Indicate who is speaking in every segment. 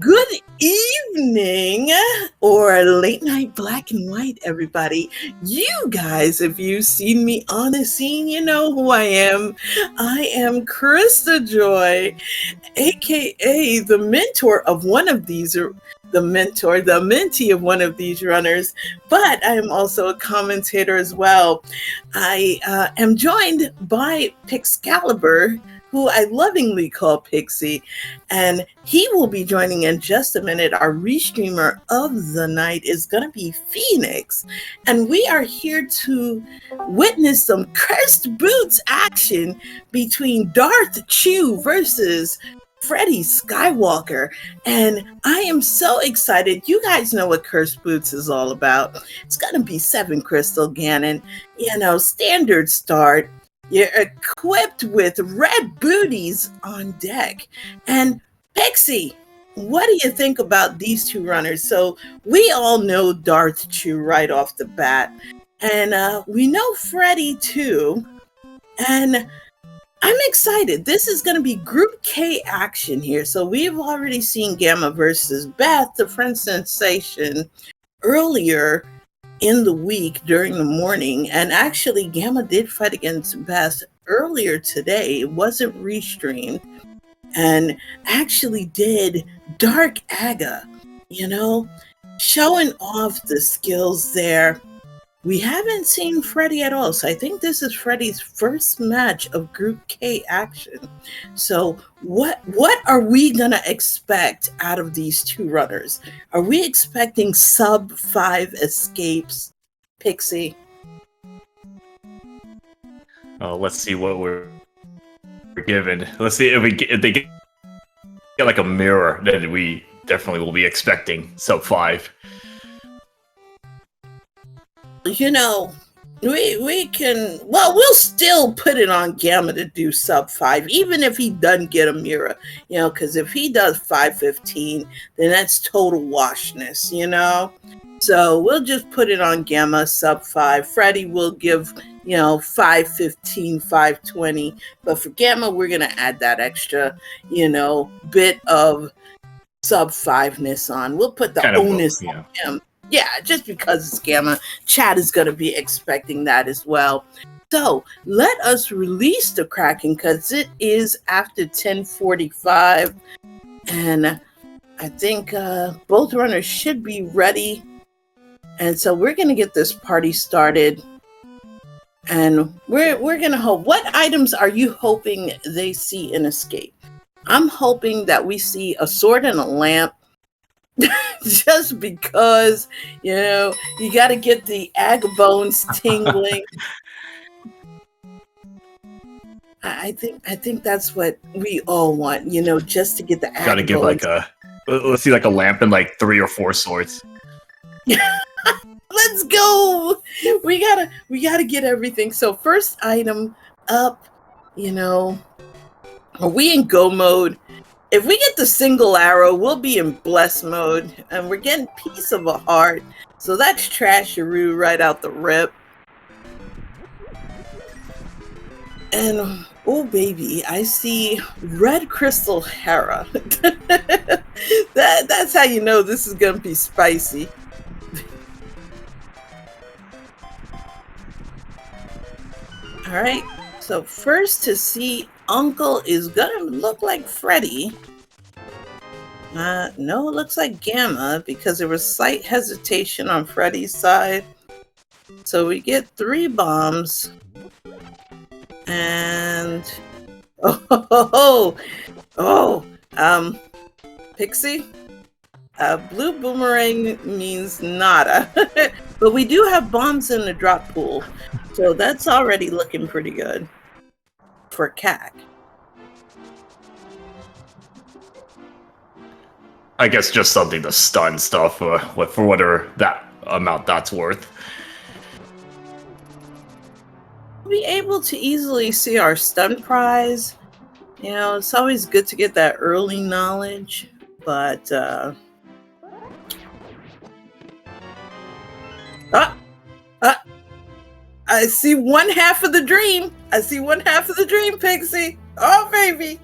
Speaker 1: Good evening or late night black and white, everybody. You guys, if you've seen me on the scene, you know who I am. I am Krista Joy, aka the mentor of one of these, the mentee of one of these runners, but I am also a commentator as well. I am joined by Pixcalibur, who I lovingly call Pixie, and he will be joining in just a minute. Our restreamer of the night is going to be Phoenix, and we are here to witness some cursed boots action between Darth Chew versus Freddie Skywalker, and I am so excited. You guys know what Cursed Boots is all about. It's going to be 7 Crystal Ganon, standard start. You're equipped with red booties on deck. And Pixie, what do you think about these two runners? So we all know Darth Chew right off the bat, and we know Freddie too. And I'm excited. This is going to be Group K action here. So we've already seen Gamma versus Beth, the Friend Sensation, earlier in the week during the morning. And actually, Gamma did fight against Beth earlier today. It wasn't restreamed. And actually did Dark Aga, showing off the skills there. We haven't seen Freddie at all, so I think this is Freddie's first match of Group K action. So what are we going to expect out of these two runners? Are we expecting sub 5 escapes, Pixie?
Speaker 2: Let's see what we're given. Let's see if they get like a mirror, then we definitely will be expecting sub 5.
Speaker 1: We can, we'll still put it on Gamma to do sub 5, even if he doesn't get a mirror, because if he does 5:15, then that's total washness, So we'll just put it on Gamma sub 5. Freddie will give, 5:15, 5:20, but for Gamma, we're going to add that extra, bit of sub 5-ness on. We'll put the
Speaker 2: kind
Speaker 1: onus on him. Yeah, just because it's Gamma, chat is going to be expecting that as well. So let us release the Kraken because it is after 10:45, and I think both runners should be ready. And so we're going to get this party started, and we're going to hope. What items are you hoping they see in Escape? I'm hoping that we see a sword and a lamp. Just because, you got to get the ag bones tingling. I think that's what we all want, just to get the ag
Speaker 2: Gotta give
Speaker 1: bones.
Speaker 2: let's see, like a lamp and like 3 or 4 swords.
Speaker 1: Let's go. We gotta get everything. So first item up, are we in go mode? If we get the single arrow, we'll be in bless mode, and we're getting Piece of a Heart. So that's Trasharoo right out the rip. And, oh baby, I see Red Crystal Hera. That's how you know this is going to be spicy. All right, so first to see Uncle is gonna look like Freddie. No, it looks like Gamma because there was slight hesitation on Freddie's side. So we get 3 bombs. And Pixie, blue boomerang means nada. But we do have bombs in the drop pool. So that's already looking pretty good for CAC.
Speaker 2: I guess just something to stun stuff for whatever that amount that's worth.
Speaker 1: Be able to easily see our stun prize. It's always good to get that early knowledge, but I see one half of the dream. Pixie. Oh, baby.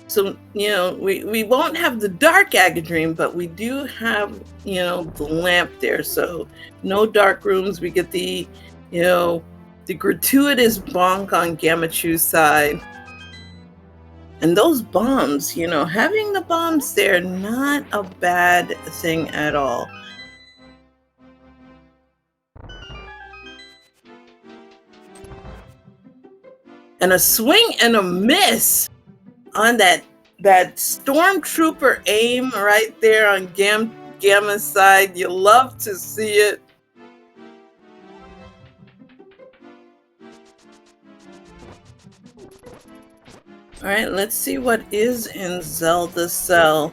Speaker 1: So, we won't have the dark Aganihm, but we do have, the lamp there. So no dark rooms. We get the gratuitous bonk on Gammachoo's side. And those bombs, having the bombs there, not a bad thing at all. And a swing and a miss on that stormtrooper aim right there on Gamma's side. You love to see it. All right, let's see what is in Zelda's cell.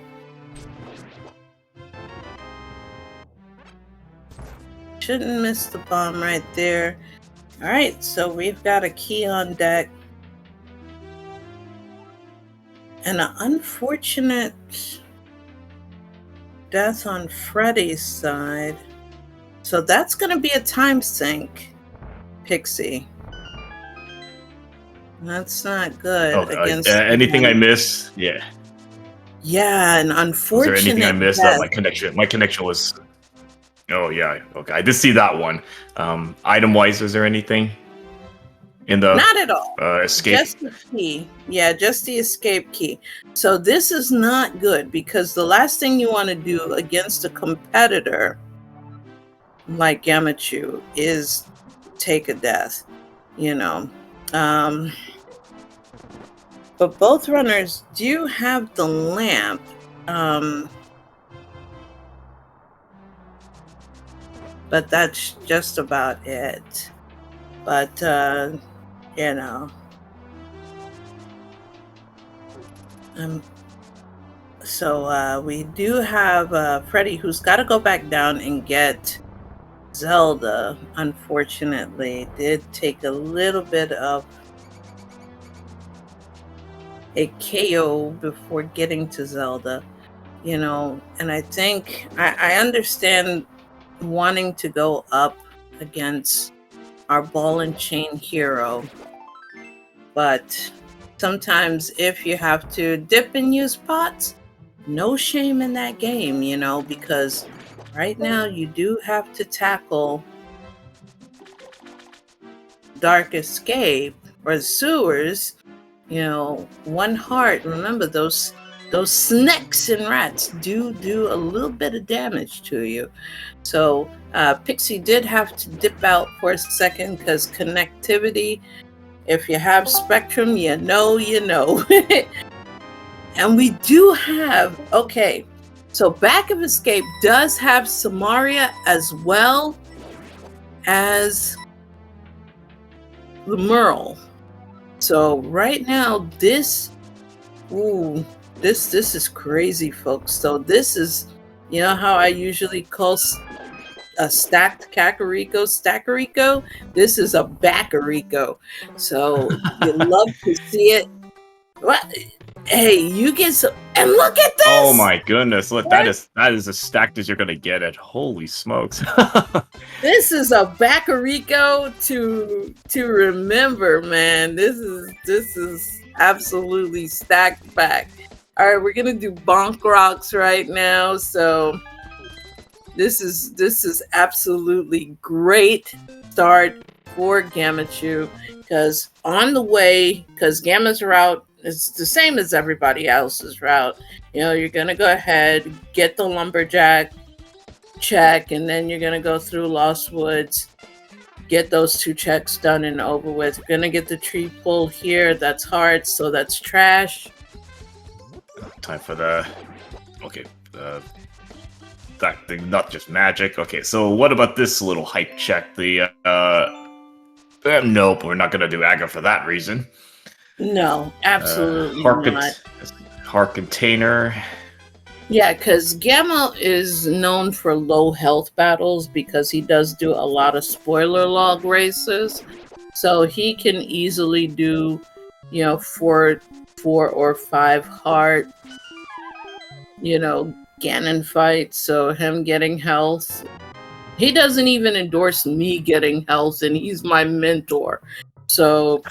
Speaker 1: Shouldn't miss the bomb right there. All right, so we've got a key on deck. And an unfortunate death on Freddy's side. So that's going to be a time sink, Pixie. That's not good. Against
Speaker 2: anything I miss? Yeah.
Speaker 1: Yeah, and unfortunate.
Speaker 2: Was there anything I missed? That my connection was. Oh yeah. Okay, I did see that one. Item wise, is there anything in the?
Speaker 1: Not at all.
Speaker 2: Escape.
Speaker 1: Just the key. Yeah, just the escape key. So this is not good because the last thing you want to do against a competitor like Gammachuu is take a death. But both runners do have the lamp. But that's just about it. But, so we do have Freddy, who's got to go back down and get Zelda. Unfortunately, did take a little bit of a KO before getting to Zelda, and I think I understand wanting to go up against our ball and chain hero, but sometimes if you have to dip and use pots, no shame in that game, because right now you do have to tackle Dark Escape or sewers. One heart. Remember, those snakes and rats do a little bit of damage to you. So Pixie did have to dip out for a second because connectivity, if you have Spectrum, you know. And we do have, so Back of Escape does have Samaria as well as the Merle. So right now, this is crazy, folks. So this is, how I usually call a stacked Kakariko, This is a Backarico. So you love to see it. What? Hey, you get some, and look at this!
Speaker 2: Oh my goodness! Look, that is as stacked as you're gonna get it. Holy smokes!
Speaker 1: This is a Backarico to remember, man. This is absolutely stacked back. All right, we're gonna do bonk rocks right now. So this is absolutely great start for Gammachuu because on the way, because Gamma's route is the same as everybody else's route. You're gonna go ahead, get the lumberjack check, and then you're gonna go through Lost Woods, get those 2 checks done and over with. You're gonna get the tree pull here. That's hard, so that's trash.
Speaker 2: Time for the that thing, not just magic. Okay, so what about this little hype check? The nope, we're not gonna do Aga for that reason.
Speaker 1: No, absolutely not.
Speaker 2: Heart container.
Speaker 1: Yeah, because Gamma is known for low health battles because he does do a lot of spoiler log races. So he can easily do, 4 or 5 heart, Ganon fights. So him getting health. He doesn't even endorse me getting health, and he's my mentor. So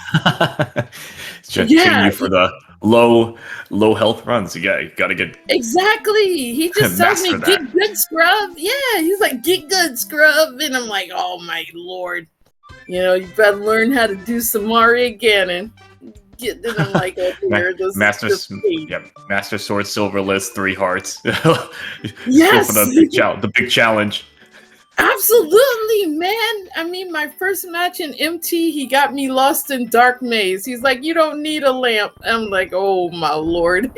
Speaker 2: treating you for the low health runs. You gotta get
Speaker 1: Exactly. He just tells me,
Speaker 2: master
Speaker 1: get
Speaker 2: that.
Speaker 1: good, scrub. Yeah, he's like, get good, scrub. And I'm like, oh my lord. You know, you better learn how to do some Hera Ganon. And I'm like, oh dear, this is
Speaker 2: Master,
Speaker 1: just me.
Speaker 2: yeah, Master Sword, Silver List, 3 hearts. Go for
Speaker 1: Yes,
Speaker 2: the big challenge.
Speaker 1: absolutely, man. I mean, my first match in MT, he got me lost in Dark Maze. He's like, you don't need a lamp. I'm like, oh my lord.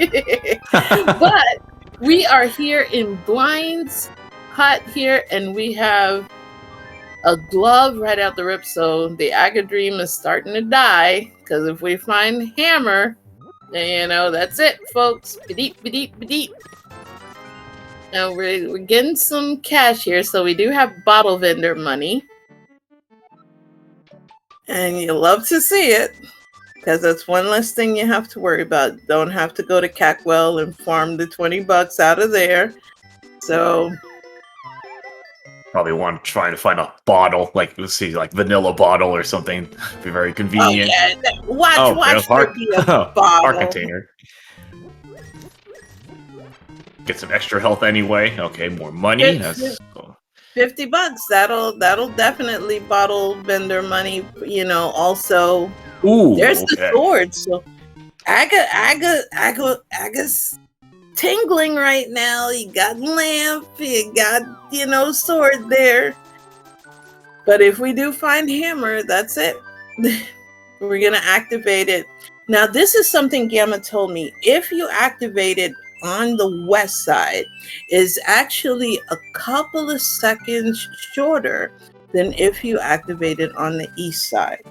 Speaker 1: But we are here in Blind's hut here, and we have a glove right out the rip. So the Aganihm is starting to die, because if we find Hammer, then, you know, that's it, folks. Bedeep, bedeep, bedeep. Now we're getting some cash here, so we do have bottle vendor money. And you love to see it, because that's one less thing you have to worry about. Don't have to go to Cackwell and farm the 20 bucks out of there. So
Speaker 2: Probably want to try to find a bottle, like let's see, like vanilla bottle or something. Be very convenient.
Speaker 1: oh yeah, watch there be a
Speaker 2: heart
Speaker 1: bottle.
Speaker 2: container. Get some extra health anyway. Okay, more money. That's cool.
Speaker 1: 50 bucks. That'll definitely bottle vendor money. You know, also there's the sword. So Aga's tingling right now. You got lamp, you got, you know, sword there. But if we do find Hammer, that's it. We're gonna activate it. Now this is something Gamma told me. If you activate it on the west side, is actually a couple of seconds shorter than if you activate it on the east side.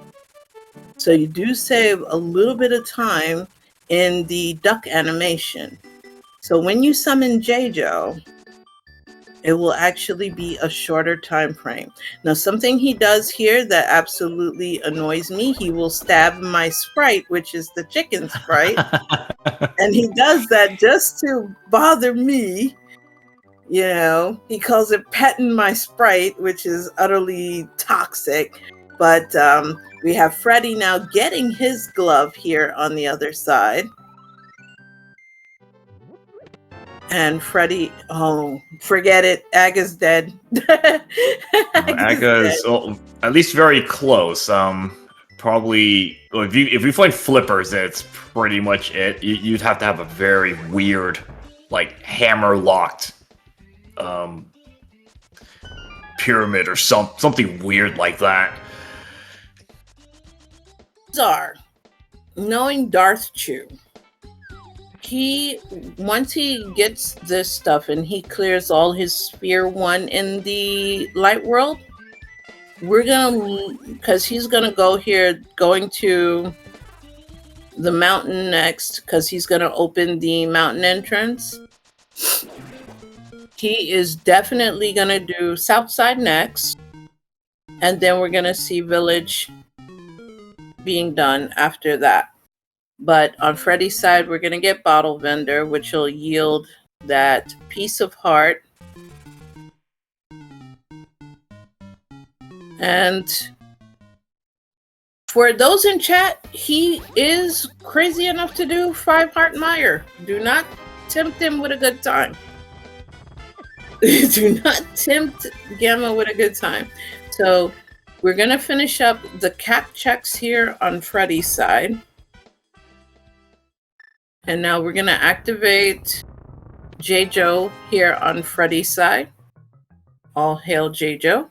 Speaker 1: So you do save a little bit of time in the duck animation. So when you summon J-Jo, it will actually be a shorter time frame. Now, something he does here that absolutely annoys me, he will stab my sprite, which is the chicken sprite. And he does that just to bother me. You know, he calls it petting my sprite, which is utterly toxic. But we have Freddy now getting his glove here on the other side. And Freddy, oh, forget it. Aga's dead.
Speaker 2: Aga is at least very close. Probably if we find flippers, then it's pretty much it. You'd have to have a very weird, like hammer locked, pyramid or something weird like that.
Speaker 1: Czar, knowing Darth Chew, once he gets this stuff and he clears all his Sphere 1 in the light world, we're gonna, because he's gonna go here, going to the mountain next, because he's gonna open the mountain entrance. He is definitely gonna do south side next, and then we're gonna see village being done after that. But on Freddy's side, we're gonna get bottle vendor, which will yield that piece of heart. And for those in chat, he is crazy enough to do 5 Heart Meyer. Do not tempt him with a good time. Do not tempt Gamma with a good time. So we're going to finish up the cap checks here on Freddy's side. And now we're going to activate J-Jo here on Freddy's side. All hail J-Jo.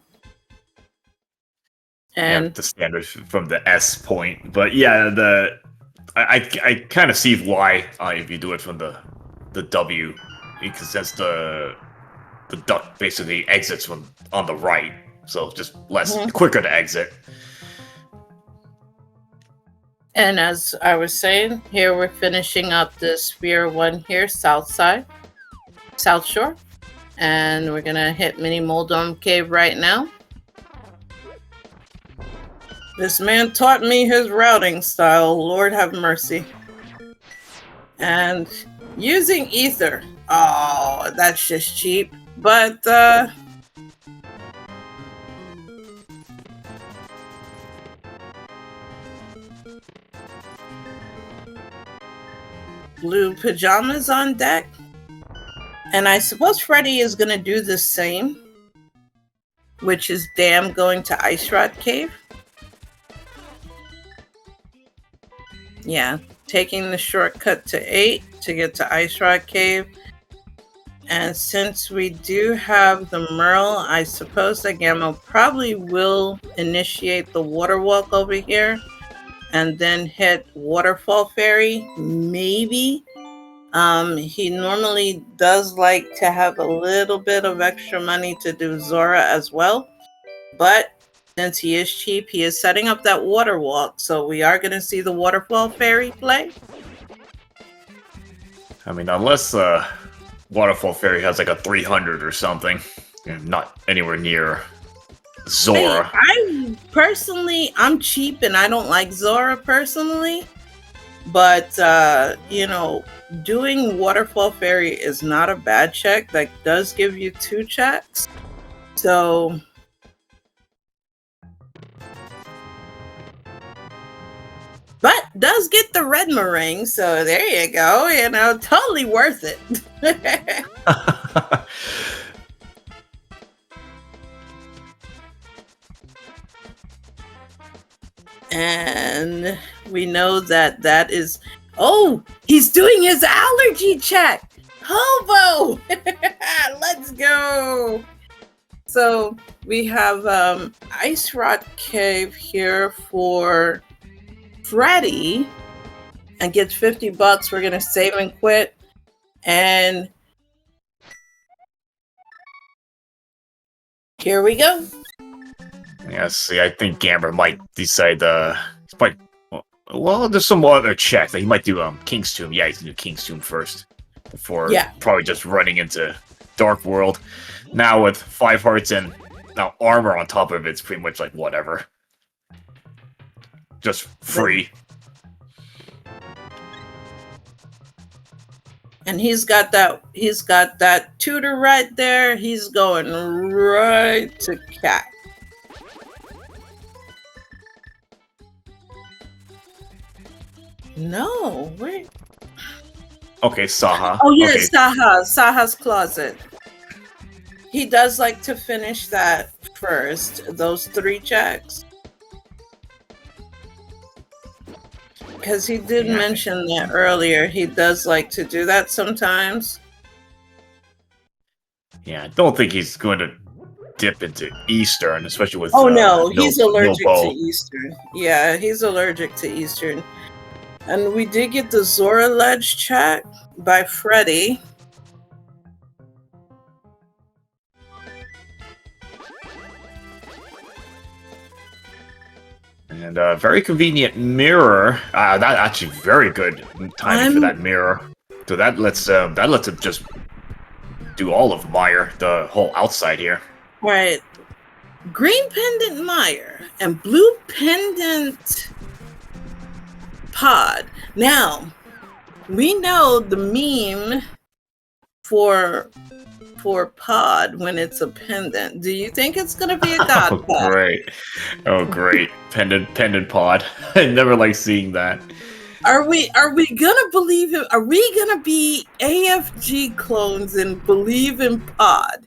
Speaker 1: And
Speaker 2: the standard from the S point, but yeah, I kind of see why if you do it from the W, because that's the duck basically exits from on the right, so just quicker to exit.
Speaker 1: And as I was saying, here we're finishing up the Sphere 1 here, south side, South Shore, and we're gonna hit Mini Moldom Cave right now. This man taught me his routing style, Lord have mercy. And using ether, oh, that's just cheap. But blue pajamas on deck. And I suppose Freddy is going to do the same, which is Dam going to Ice Rod Cave. Yeah, taking the shortcut to 8 to get to Ice Rod Cave. And since we do have the Merle, I suppose that Gamma probably will initiate the water walk over here and then hit Waterfall Fairy, maybe. He normally does like to have a little bit of extra money to do Zora as well. But since he is cheap, he is setting up that water walk. So we are going to see the Waterfall Fairy play.
Speaker 2: I mean, unless Waterfall Fairy has like a 300 or something, not anywhere near Zora.
Speaker 1: I personally, I'm cheap and I don't like Zora personally. But, you know, doing Waterfall Fairy is not a bad check. That does give you 2 checks. So... but does get the red meringue, so there you go. You know, totally worth it. And we know that that is... oh, he's doing his allergy check. Hobo! Let's go. So we have Ice Rod Cave here for Freddy, and gets $50. We're gonna save and quit, and here we go.
Speaker 2: Yeah, see, I think Gamber might decide well, there's some other check that he might do King's Tomb. Yeah, he's gonna do King's Tomb first before probably just running into Dark World. Now with 5 hearts and now armor on top of it's pretty much like whatever. Just free.
Speaker 1: And he's got that tutor right there. He's going right to Cat. No, wait.
Speaker 2: Okay, Saha.
Speaker 1: Oh yeah,
Speaker 2: okay.
Speaker 1: Saha's closet. He does like to finish that first, those 3 checks. Because he did mention that earlier. He does like to do that sometimes.
Speaker 2: Yeah, I don't think he's going to dip into Eastern, especially with...
Speaker 1: oh no, he's allergic to Eastern. Yeah, he's allergic to Eastern. And we did get the Zora Ledge check by Freddy.
Speaker 2: And a very convenient mirror. That actually very good timing for that mirror. So that lets him just do all of Meyer, the whole outside here.
Speaker 1: Right. Green pendant Meyer and blue pendant Pod. Now, we know the meme for Pod when it's a pendant. Do you think it's gonna be a god pod?
Speaker 2: Great. Oh great. pendant Pod. I never like seeing that.
Speaker 1: Are we gonna believe him? Are we gonna be AFG clones and believe in Pod?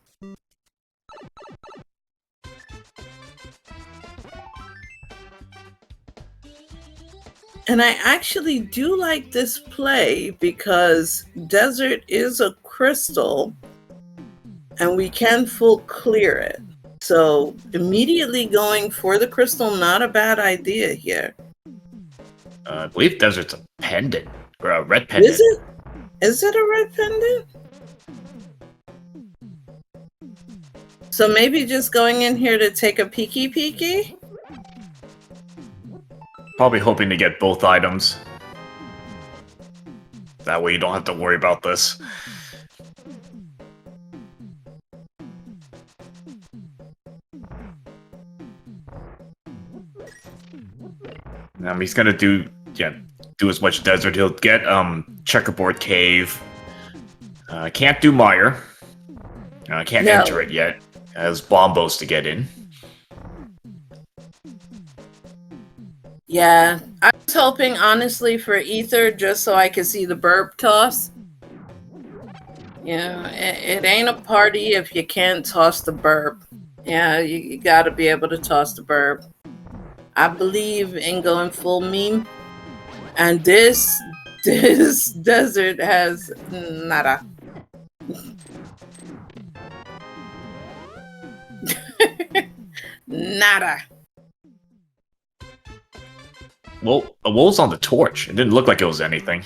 Speaker 1: And I actually do like this play because Desert is a crystal and we can full clear it. So immediately going for the crystal, not a bad idea here.
Speaker 2: I believe Desert's a pendant, or a red pendant.
Speaker 1: Is it? Is it a red pendant? So maybe just going in here to take a peeky?
Speaker 2: Probably hoping to get both items. That way you don't have to worry about this. He's gonna do as much desert. He'll get Checkerboard Cave. Can't do Meyer. Can't enter it yet. Has Bombos to get in.
Speaker 1: Yeah, I was hoping honestly for ether just so I could see the burp toss. You know, it ain't a party if you can't toss the burp. Yeah, you got to be able to toss the burp. I believe in going full meme, and this desert has nada. Nada.
Speaker 2: Well, what was on the torch? It didn't look like it was anything.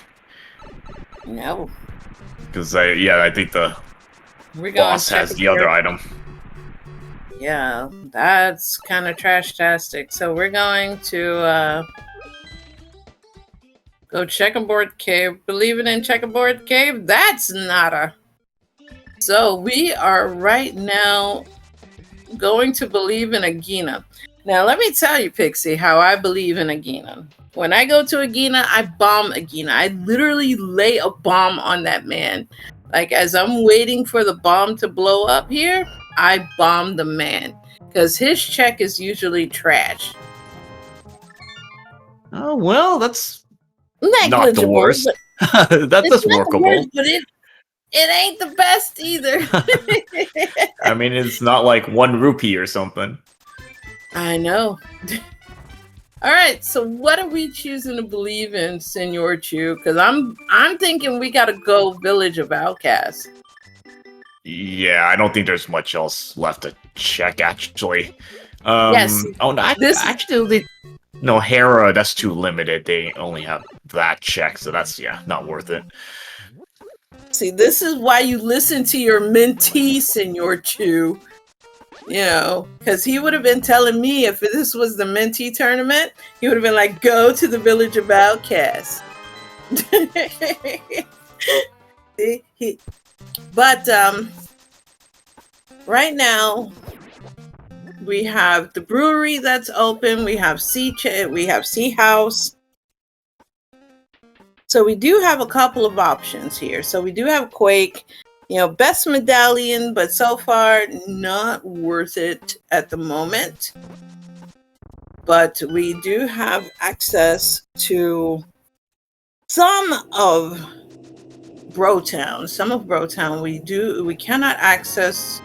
Speaker 1: No.
Speaker 2: Because I think the boss has the other item.
Speaker 1: Yeah, that's kind of trash-tastic. So we're going to go checkerboard cave. Believing in checkerboard cave? That's nada. So we are right now going to believe in Aganihm. Now let me tell you, Pixie, how I believe in Aganihm. When I go to Aganihm, I bomb Aganihm. I literally lay a bomb on that man. Like as I'm waiting for the bomb to blow up here, I bomb the man. Because his check is usually trash.
Speaker 2: Oh, well, that's
Speaker 1: Negligible,
Speaker 2: not the worst. That's workable.
Speaker 1: Worst, but it ain't the best either.
Speaker 2: I mean, it's not like 1 rupee or something.
Speaker 1: I know. All right, so what are we choosing to believe in, Senor Chu? Because I'm thinking we gotta go Village of Outcasts.
Speaker 2: Yeah, I don't think there's much else left to check, actually.
Speaker 1: Yes.
Speaker 2: Oh, no, actually, no, Hera, that's too limited. They only have that check, so that's, not worth it.
Speaker 1: See, this is why you listen to your mentee, Senor Chu. You know, because he would have been telling me if this was the mentee tournament, he would have been like, go to the Village of Outcasts. But right now we have the brewery that's open. We have we have Sea House. So we do have a couple of options here. So we do have Quake, you know, best medallion, but so far not worth it at the moment. But we do have access to some of Brotown. Some of Brotown we cannot access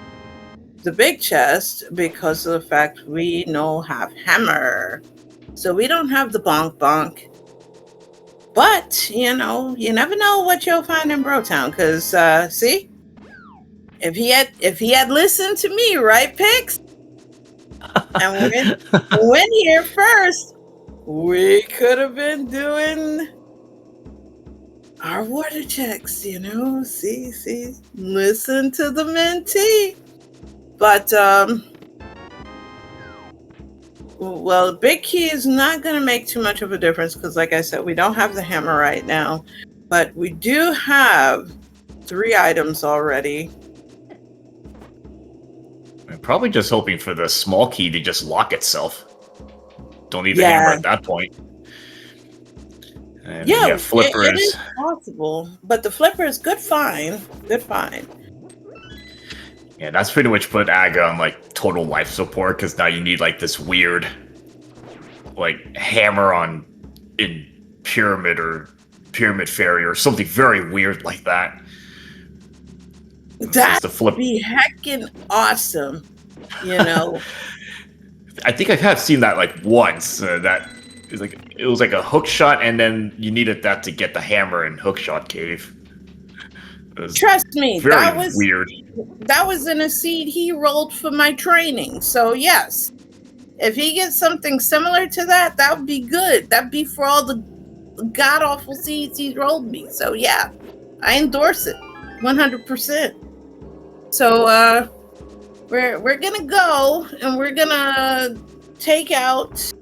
Speaker 1: the big chest because of the fact we no have hammer. So we don't have the bonk bonk. But, you know, you never know what you'll find in Brotown, because see? If he had listened to me, right, Pix? And went here first, we could have been doing our water checks, you know. See, listen to the mentee. But well, big key is not going to make too much of a difference because, like I said, we don't have the hammer right now, but we do have 3 items already.
Speaker 2: I'm probably just hoping for the small key to just lock itself. Don't need the hammer at that point. And
Speaker 1: yeah,
Speaker 2: flippers.
Speaker 1: It is possible, but the flipper is good find. Good find.
Speaker 2: Yeah, that's pretty much put Aga on like total life support because now you need like this weird, like hammer in pyramid or pyramid fairy or something very weird like that.
Speaker 1: That'd be heckin' awesome, you know.
Speaker 2: I think I have seen that like once. That is like it was like a hook shot, and then you needed that to get the hammer in hookshot cave.
Speaker 1: Trust me,
Speaker 2: that was weird.
Speaker 1: That was in a seed he rolled for my training. So yes, if he gets something similar to that, that would be good. That'd be for all the god awful seeds he rolled me. So yeah, I endorse it, 100%. So we're gonna go and we're gonna take out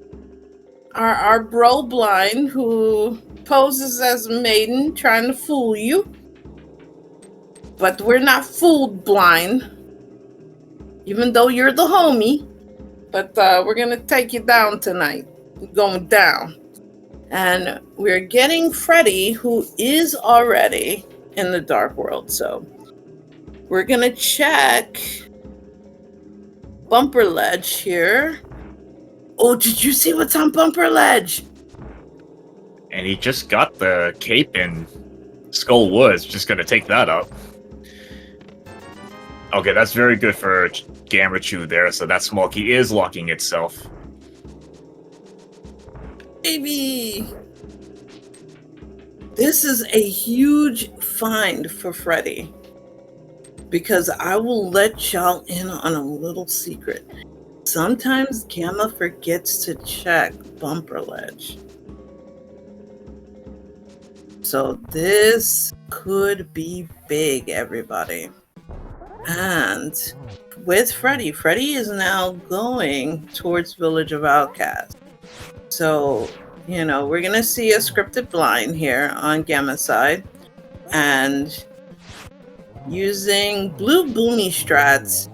Speaker 1: our bro blind who poses as a maiden trying to fool you. But we're not fooled blind, even though you're the homie. But we're going to take you down tonight. We're going down. And we're getting Freddy, who is already in the Dark World. So we're going to check Bumper Ledge here. Oh, did you see what's on Bumper Ledge?
Speaker 2: And he just got the cape in Skull Woods. Just gonna take that up. Okay, that's very good for Gammachuu there. So that small key is locking itself.
Speaker 1: Baby! This is a huge find for Freddy. Because I will let y'all in on a little secret. Sometimes Gamma forgets to check Bumper Ledge. So this could be big, everybody. And with Freddy is now going towards Village of Outcasts. So, you know, we're going to see a scripted blind here on Gamma's side. And using blue boomy strats,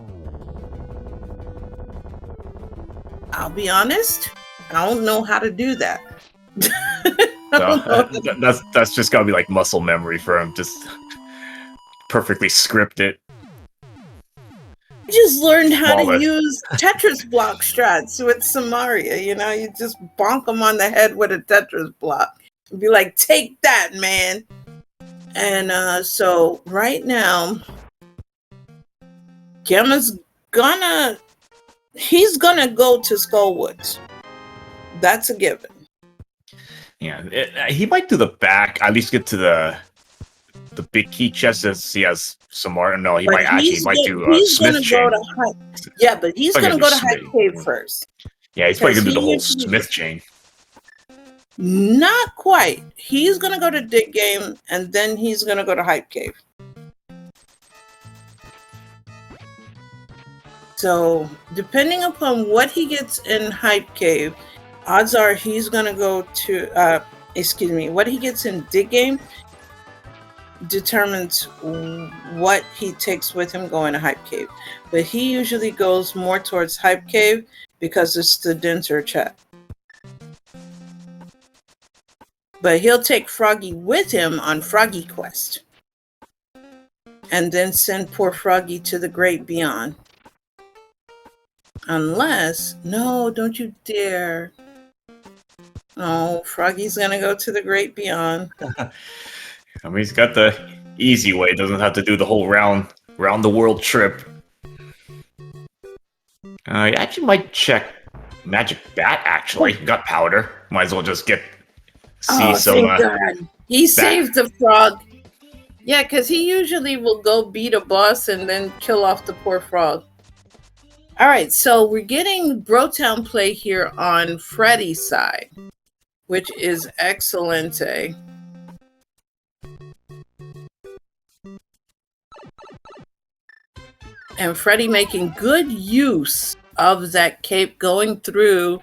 Speaker 1: I'll be honest, I don't know how to do that.
Speaker 2: That's just gotta be like muscle memory for him. Just perfectly scripted.
Speaker 1: I just learned how to use Tetris block strats with Samaria. You know, you just bonk them on the head with a Tetris block. And be like, take that, man. And so right now, Gamma's he's gonna go to Skullwoods. That's a given.
Speaker 2: Yeah, he might do the back. At least get to the big key chest as he has some more. No, he might do Smith chain.
Speaker 1: Yeah, but he's gonna go to Hype Cave first.
Speaker 2: Yeah, he's probably gonna do the whole Smith chain.
Speaker 1: Not quite. He's gonna go to Dig Game and then he's gonna go to Hype Cave. So, depending upon what he gets in Hype Cave, odds are he's gonna go to what he gets in Dig Game determines what he takes with him going to Hype Cave. But he usually goes more towards Hype Cave because it's the denser chat. But he'll take Froggy with him on Froggy Quest. And then send poor Froggy to the great beyond. Unless, no, don't you dare. Oh, Froggy's gonna go to the great beyond.
Speaker 2: I mean, he's got the easy way. Doesn't have to do the whole round the world trip. I actually might check Magic Bat. Actually, got powder. Might as well just see some.
Speaker 1: Thank God. He saved the frog. Yeah, because he usually will go beat a boss and then kill off the poor frog. All right, so we're getting Brotown play here on Freddy's side, which is excellent. And Freddy making good use of that cape going through.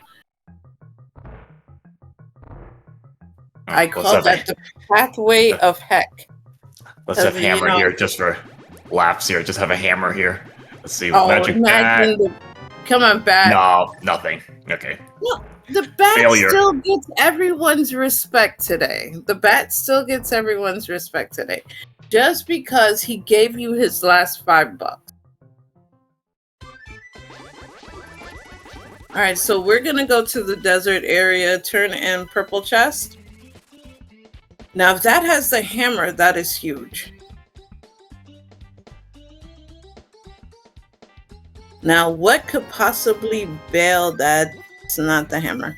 Speaker 1: I call that the pathway of heck.
Speaker 2: Let's have hammer here just for laughs here. Just have a hammer here. Let's see.
Speaker 1: Magic Bat. Come on, Bat.
Speaker 2: No, nothing. Okay.
Speaker 1: No, the Bat still gets everyone's respect today. The Bat still gets everyone's respect today. Just because he gave you his last $5. All right, so we're going to go to the desert area, turn in purple chest. Now, if that has the hammer, that is huge. Now, what could possibly bail that it's not the hammer?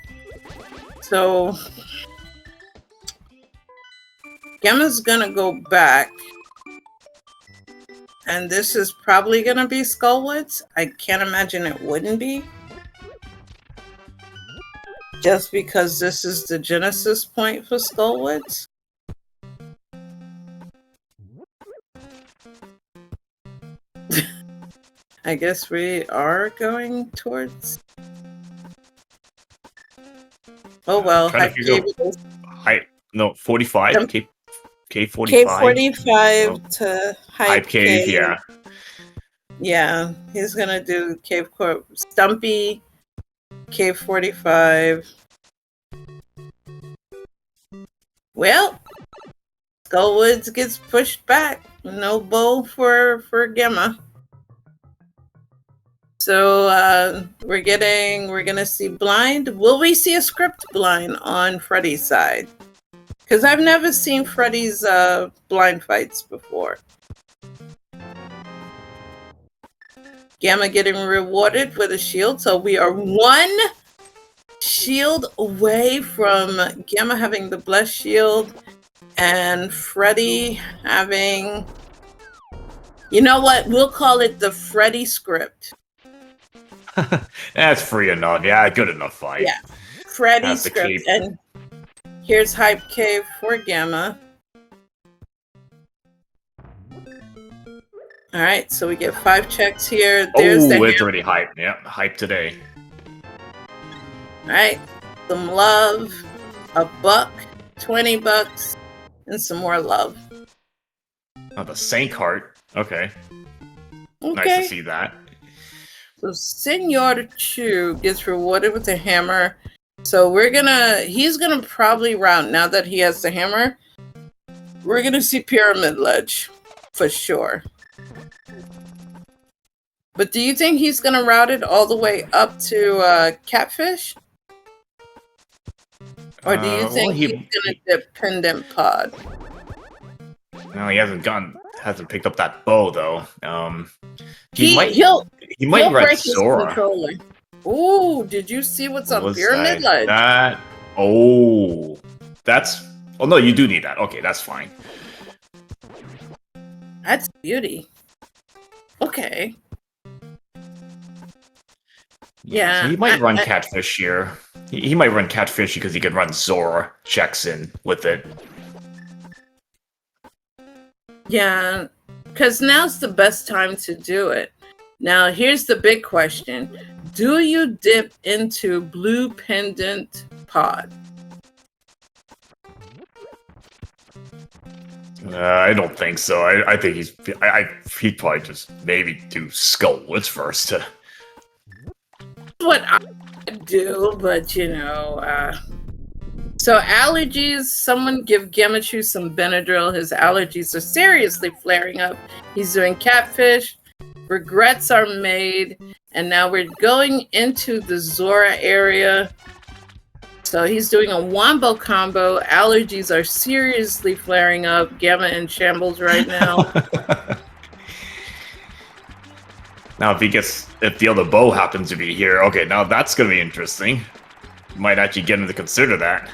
Speaker 1: So, Gamma's gonna go back. And this is probably gonna be Skullwoods. I can't imagine it wouldn't be. Just because this is the Genesis point for Skullwoods. I guess we are going towards. Oh well, Hype Cave.
Speaker 2: No, 45. K45.
Speaker 1: K45 to Hype
Speaker 2: Cave. Yeah.
Speaker 1: Yeah, he's gonna do Cave Corp. Stumpy, K45. Well, Skullwoods gets pushed back. No bow for Gamma. So we're gonna see blind. Will we see a script blind on Freddy's side? Because I've never seen Freddy's blind fights before. Gamma getting rewarded with a shield, so we are one shield away from Gamma having the blessed shield and Freddy having, you know what, we'll call it the Freddy script.
Speaker 2: That's free enough. Yeah, good enough fight.
Speaker 1: Yeah, Freddy script. And here's Hype Cave for Gamma. All right, so we get 5 checks here. There's
Speaker 2: it's already hype. Yeah, hype today.
Speaker 1: All right, some love, a buck, 20 bucks, and some more love.
Speaker 2: Oh, the Saint heart. Okay. Nice to see that.
Speaker 1: So Senor Chu gets rewarded with a hammer. So he's gonna probably route, now that he has the hammer, we're gonna see Pyramid Ledge for sure. But do you think he's gonna route it all the way up to Catfish? Or do you think he's gonna dip Pendant Pod?
Speaker 2: No, he hasn't picked up that bow though. He might run Zora.
Speaker 1: Ooh, did you see what's on Pyramid Ledge?
Speaker 2: That's no, you do need that. Okay, that's fine.
Speaker 1: That's beauty. Okay. Yeah.
Speaker 2: So he might run Catfish here. He might run Catfish because he can run Zora checks in with it.
Speaker 1: Yeah, because now's the best time to do it. Now, here's the big question. Do you dip into Blue Pendant Pod?
Speaker 2: I don't think so. I think he'd probably just maybe do Skull Woods first.
Speaker 1: What I do, but you know. So allergies, someone give Gammachuu some Benadryl. His allergies are seriously flaring up. He's doing Catfish. Regrets are made. And now we're going into the Zora area. So he's doing a wombo combo. Allergies are seriously flaring up. Gamma in shambles right now.
Speaker 2: Now, if the other bow happens to be here, okay, now that's going to be interesting. Might actually get him to consider that.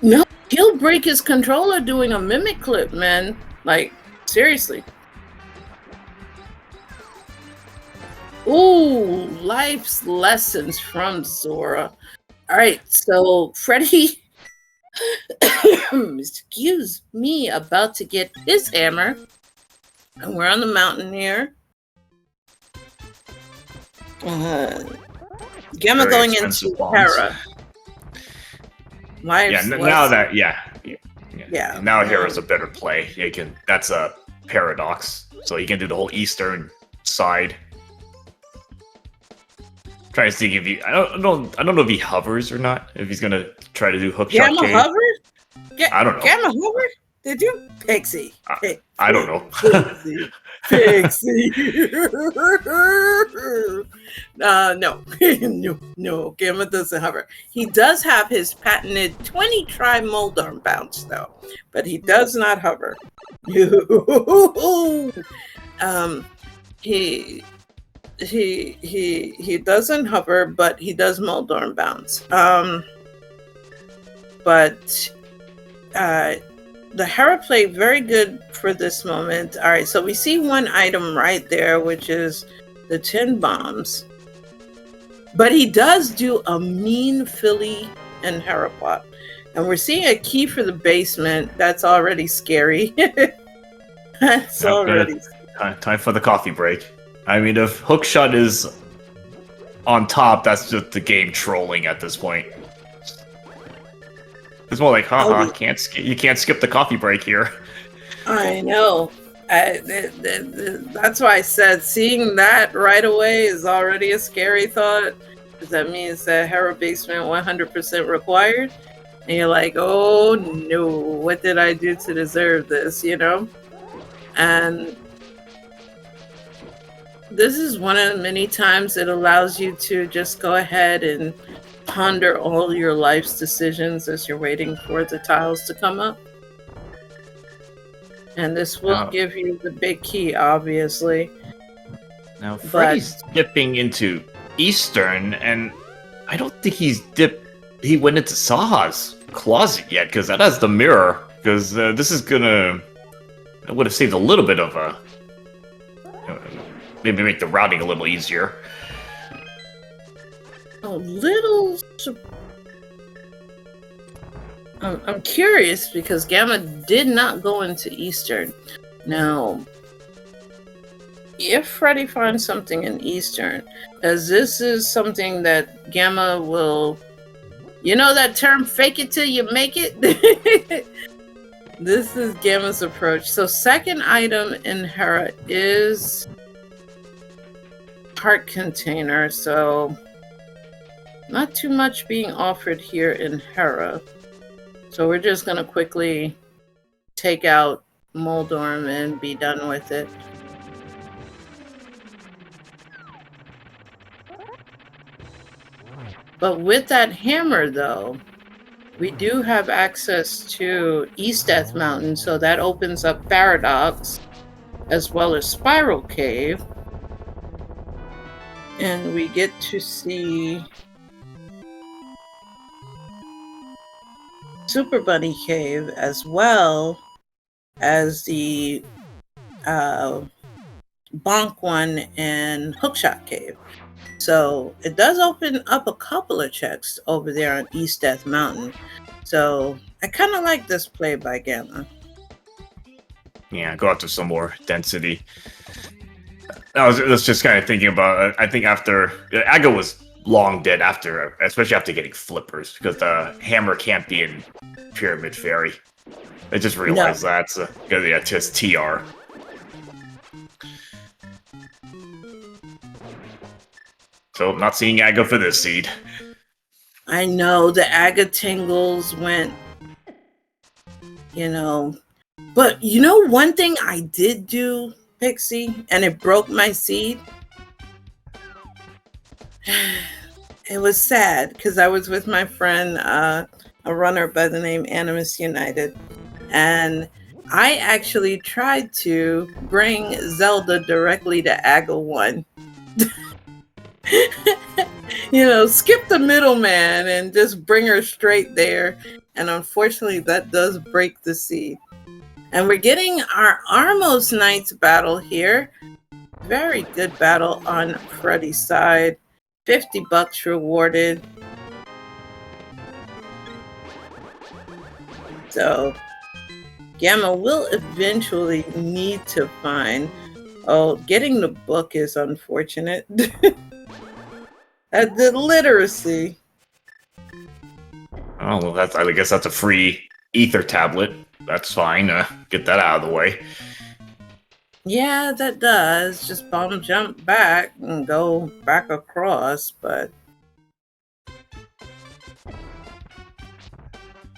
Speaker 1: No, he'll break his controller doing a mimic clip, man. Like, seriously. Ooh, life's lessons from Zora. All right, so Freddy, excuse me, about to get his hammer. And we're on the mountain here. Gamma
Speaker 2: Very
Speaker 1: going into Hera.
Speaker 2: Now Hera's a better play. That's a paradox. So you can do the whole eastern side. Trying to see if he. I don't know if he hovers or not. If he's gonna try to do hook shot.
Speaker 1: Gamma hover?
Speaker 2: I don't know.
Speaker 1: Gamma hover? Did you? Pixie.
Speaker 2: I don't know.
Speaker 1: Pixie. No. Gamma doesn't hover. He does have his patented 20-try mold arm bounce, though, but he does not hover. He doesn't hover, but he does mold arm bounce. The Hera played very good for this moment. All right, so we see one item right there, which is the 10 bombs. But he does do a mean Philly and Hera pot. And we're seeing a key for the basement. That's already scary. That's already scary.
Speaker 2: Time for the coffee break. I mean, if hookshot is on top, that's just the game trolling at this point. It's more like, you can't skip the coffee break here.
Speaker 1: I know. That's why I said seeing that right away is already a scary thought. Because that means that Hera basement 100% required. And you're like, oh no, what did I do to deserve this, you know? And This is one of the many times it allows you to just go ahead and ponder all your life's decisions as you're waiting for the tiles to come up. And this will give you the big key, obviously.
Speaker 2: Now, Freddy's dipping into Eastern, and I don't think he went into Saha's closet yet, because that has the mirror. Because this is gonna... I would have saved a little bit of a... maybe make the routing a little easier.
Speaker 1: A little... I'm curious, because Gamma did not go into Eastern. Now, if Freddy finds something in Eastern, as this is something that Gamma will... You know that term, fake it till you make it? This is Gamma's approach. So second item in Hera is heart container. So not too much being offered here in Hera. So we're just going to quickly take out Moldorm and be done with it. But with that hammer, though, we do have access to East Death Mountain, so that opens up Paradox, as well as Spiral Cave. And we get to see Super Bunny Cave, as well as the Bonk one and Hookshot Cave. So it does open up a couple of checks over there on East Death Mountain. So I kind of like this play by Gamma.
Speaker 2: Yeah, go after some more density. I was just kind of thinking about, I think after... Aga was long dead after, especially after getting flippers, because the hammer can't be in Pyramid Fairy. I just realized that, so yeah, it's just TR. So, not seeing Aga for this seed.
Speaker 1: I know, the Aga tingles went, you know... But, you know, one thing I did do, Pixie, and it broke my seed? It was sad, because I was with my friend, a runner by the name Animus United, and I actually tried to bring Zelda directly to Aga 1. You know, skip the middleman and just bring her straight there. And unfortunately, that does break the seed. And we're getting our Armos Knights battle here. Very good battle on Freddy's side. 50 bucks rewarded. So, Gamma will eventually need to find... Oh, getting the book is unfortunate. At the literacy.
Speaker 2: Oh, well, I guess that's a free ether tablet. That's fine. Get that out of the way.
Speaker 1: Yeah, that does. Just bomb jump back and go back across, but...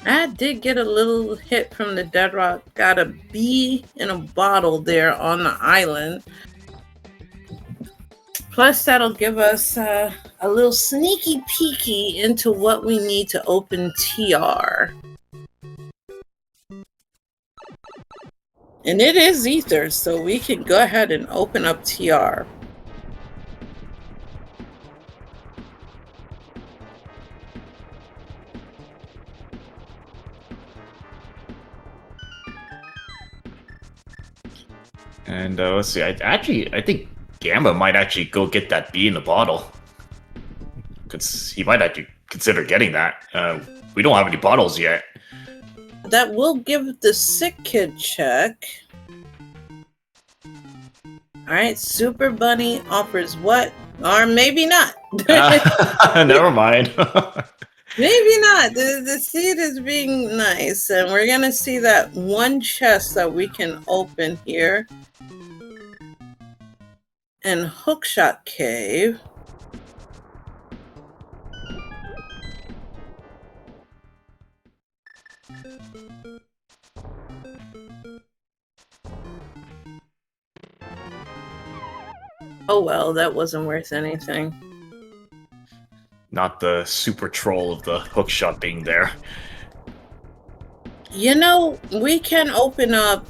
Speaker 1: I did get a little hit from the Dead Rock. Got a bee in a bottle there on the island. Plus, that'll give us a little sneaky peeky into what we need to open TR. And it is Ether, so we can go ahead and open up TR.
Speaker 2: And let's see, I think Gamma might actually go get that bee in the bottle. Because he might actually consider getting that. We don't have any bottles yet.
Speaker 1: That will give the sick kid check. Alright, Super Bunny offers what? Or maybe not.
Speaker 2: Never mind.
Speaker 1: Maybe not. The seed is being nice. And we're going to see that one chest that we can open here. In Hookshot Cave. Oh well, that wasn't worth anything.
Speaker 2: Not the super troll of the hookshot being there.
Speaker 1: You know, we can open up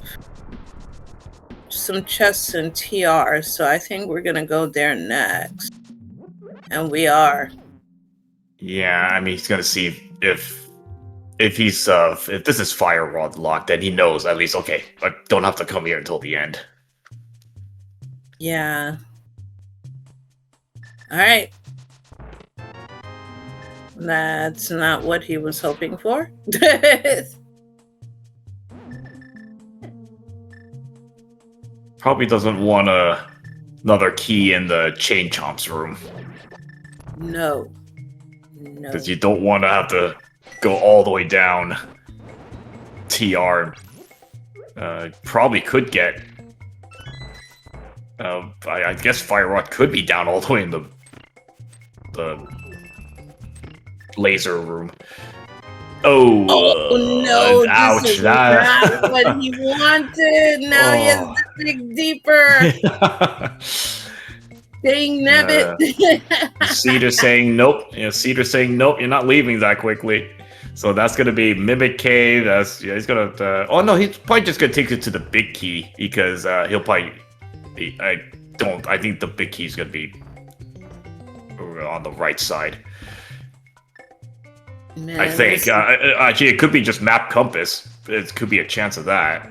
Speaker 1: some chests in TR, so I think we're gonna go there next. And we are.
Speaker 2: Yeah, I mean, he's gonna see if he's if this is fire rod locked, then he knows at least. Okay, I don't have to come here until the end.
Speaker 1: Yeah. All right. That's not what he was hoping for.
Speaker 2: Probably doesn't want another key in the chain chomps room.
Speaker 1: No.
Speaker 2: Because you don't want to have to go all the way down TR. Probably could get... I guess Fire Rod could be down all the way in the laser room. Oh,
Speaker 1: no!
Speaker 2: Ouch!
Speaker 1: This is not what he wanted. Now he has to dig deeper. Dang nabbit!
Speaker 2: Cedar saying nope. Yeah, Cedar saying nope. You're not leaving that quickly. So that's gonna be Mimic Cave. That's he's gonna. Oh no, he's probably just gonna take it to the big key because he'll probably. I think the big key is gonna be on the right side.
Speaker 1: Man,
Speaker 2: I think. Actually, it could be just map compass. It could be a chance of that.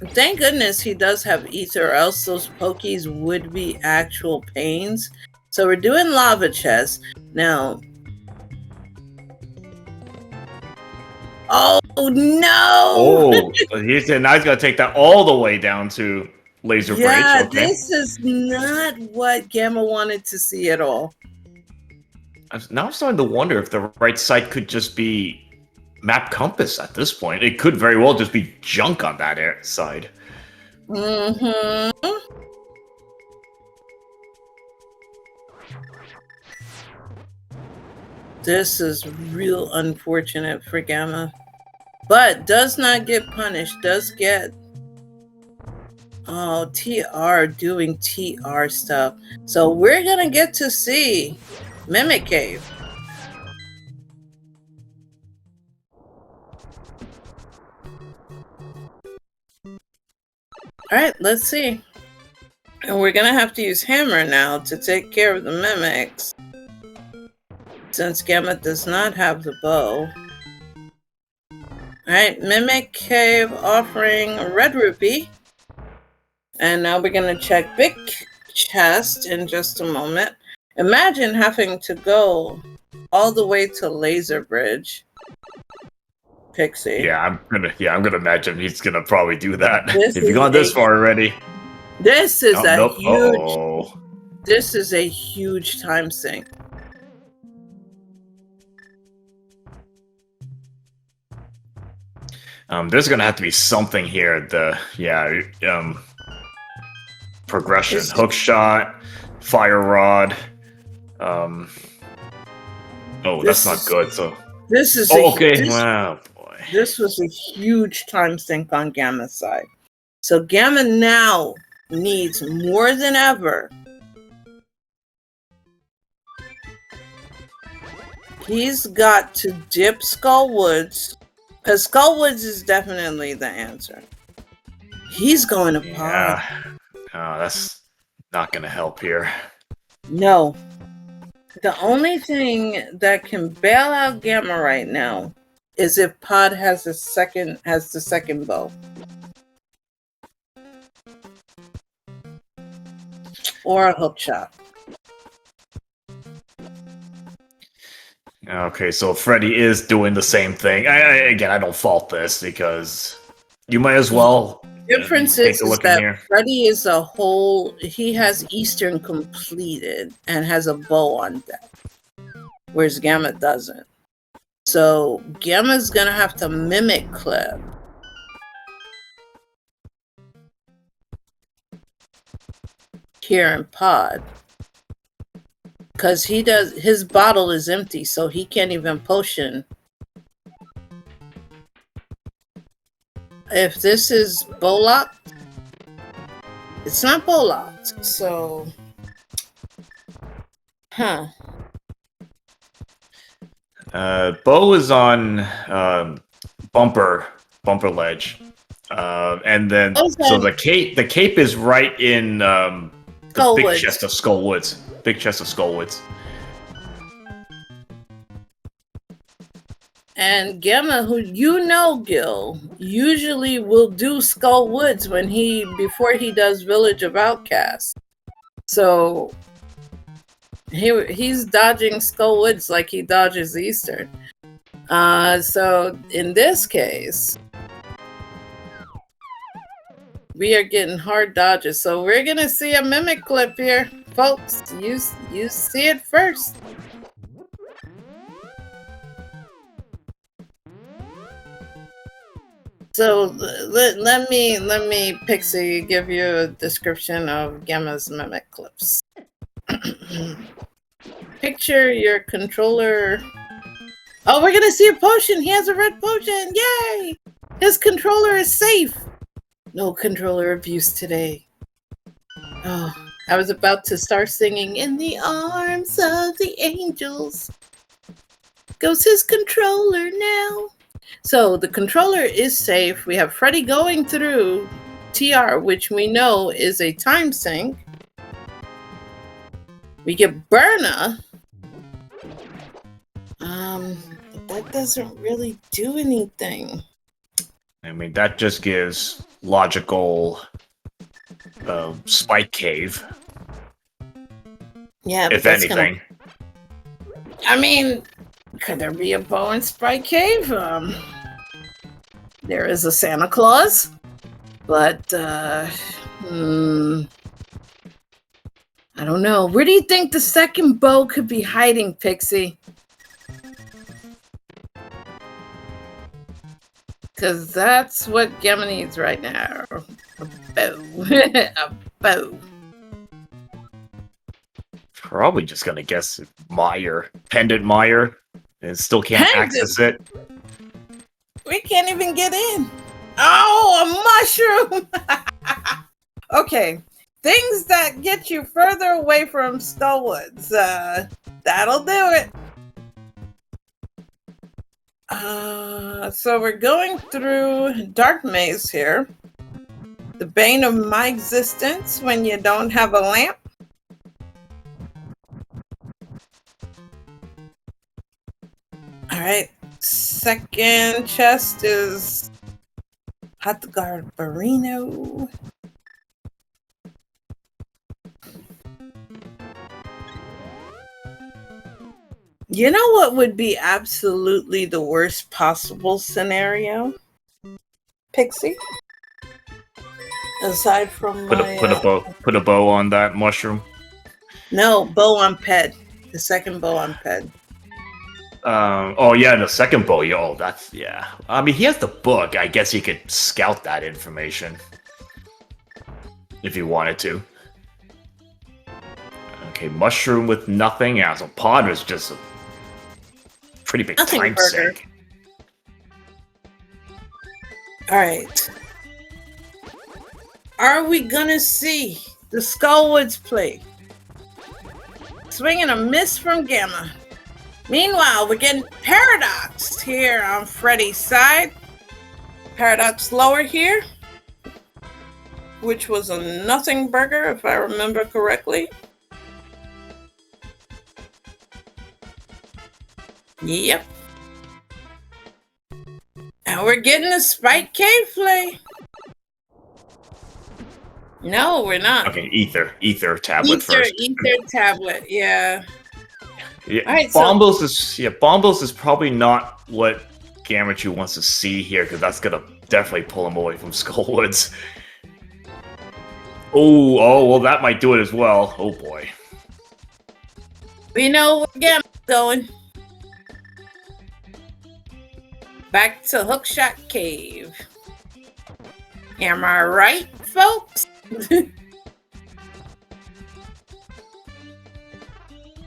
Speaker 1: Thank goodness he does have ether, or else those pokies would be actual pains. So we're doing lava chest. Now... Oh, no!
Speaker 2: Oh, he's now he's gonna take that all the way down to Laser Bridge.
Speaker 1: Yeah,
Speaker 2: okay.
Speaker 1: This is not what Gamma wanted to see at all.
Speaker 2: Now I'm starting to wonder if the right side could just be map compass at this point. It could very well just be junk on that side.
Speaker 1: Mm-hmm. This is real unfortunate for Gamma. But does not get punished. Does get... Oh, TR doing TR stuff. So we're gonna get to see Mimic Cave. Alright, let's see. And we're gonna have to use Hammer now to take care of the mimics. Since Gamma does not have the bow. Alright, Mimic Cave offering a red rupee. And now we're gonna check big chest in just a moment. Imagine having to go all the way to Laser Bridge. Pixie.
Speaker 2: Yeah, I'm gonna imagine he's gonna probably do that. If you've gone this far already.
Speaker 1: This is
Speaker 2: huge.
Speaker 1: This is a huge time sink.
Speaker 2: There's gonna have to be something here. Progression, hook shot, fire rod. Oh, that's not good. So
Speaker 1: this is
Speaker 2: wow, boy.
Speaker 1: This was a huge time sink on Gamma's side. So Gamma now needs more than ever. He's got to dip Skullwoods, because Skullwoods is definitely the answer. He's going to pod.
Speaker 2: Oh, that's not going to help here.
Speaker 1: No. The only thing that can bail out Gamma right now is if Pod has the second bow. Or a hook shot.
Speaker 2: Okay, so Freddy is doing the same thing. Again, I don't fault this because you might as well.
Speaker 1: Difference is that Freddy is a whole. He has Eastern completed and has a bow on deck, whereas Gamma doesn't. So Gamma's gonna have to mimic clip. Here in Pod. Because his bottle is empty, so he can't even potion. If this is bow locked, It's not Bollocked, so... Huh.
Speaker 2: Bo is on bumper ledge, and then so the cape is right in the big chest of Skullwoods. Big chest of Skullwoods.
Speaker 1: And Gamma, who you know, Gil, usually will do Skull Woods before he does Village of Outcasts. So he's dodging Skull Woods like he dodges Eastern. So in this case, we are getting hard dodges. So we're gonna see a mimic clip here, folks. You see it first. So let me Pixie give you a description of Gamma's mimic clips. Picture your controller. Oh, we're gonna see a potion. He has a red potion. Yay! His controller is safe. No controller abuse today. Oh, I was about to start singing "In the Arms of the Angels." Goes his controller now. So the controller is safe. We have Freddy going through TR, which we know is a time sink. We get Berna. But that doesn't really do anything.
Speaker 2: I mean, that just gives logical spike cave.
Speaker 1: Yeah,
Speaker 2: if anything.
Speaker 1: I mean, could there be a bow and spike cave? There is a Santa Claus, but I don't know. Where do you think the second bow could be hiding, Pixie? Because that's what Gamma needs right now. A bow. A bow.
Speaker 2: Probably just gonna guess Mire. Pendant Mire. And still can't access it.
Speaker 1: We can't even get in. Oh, a mushroom! Okay. Things that get you further away from Skullwoods. That'll do it. So we're going through Dark Maze here. The bane of my existence when you don't have a lamp. Alright. Second chest is Hotguard Barino. You know what would be absolutely the worst possible scenario, Pixie? Aside from
Speaker 2: put a bow on that mushroom.
Speaker 1: No, bow on Ped. The second bow on Ped.
Speaker 2: Oh yeah, the second bow. That's yeah. I mean, he has the book. I guess he could scout that information if he wanted to. Okay, mushroom with nothing. Yeah, so pod is just a pretty big time sink.
Speaker 1: All right. Are we gonna see the Skullwoods play? Swing and a miss from Gamma. Meanwhile, we're getting Paradox here on Freddy's side. Paradox lower here, which was a nothing burger, if I remember correctly. Yep. And we're getting a Spike Cave play. No, we're not.
Speaker 2: Okay, ether tablet first.
Speaker 1: Ether tablet, yeah.
Speaker 2: Yeah, right, Bombos is probably not what Gammachuu wants to see here, because that's gonna definitely pull him away from Skullwoods. Oh, well, that might do it as well. Oh boy.
Speaker 1: We know where Gamma's going. Back to Hookshot Cave. Am I right, folks?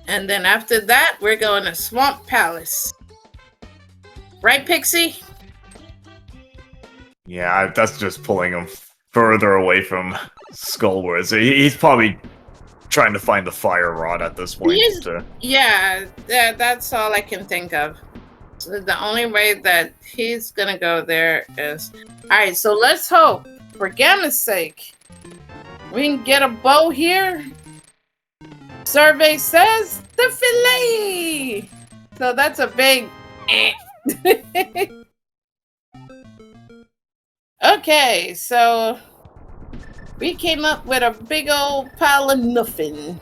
Speaker 1: And then after that, we're going to Swamp Palace. Right, Pixie?
Speaker 2: Yeah, that's just pulling him further away from Skullwards. He's probably trying to find the fire rod at this point.
Speaker 1: Yeah, that's all I can think of. So the only way that he's gonna go there is... Alright, so let's hope, for Gamma's sake, we can get a bow here. Survey says the fillet! So that's a big... Okay, so we came up with a big old pile of nothing.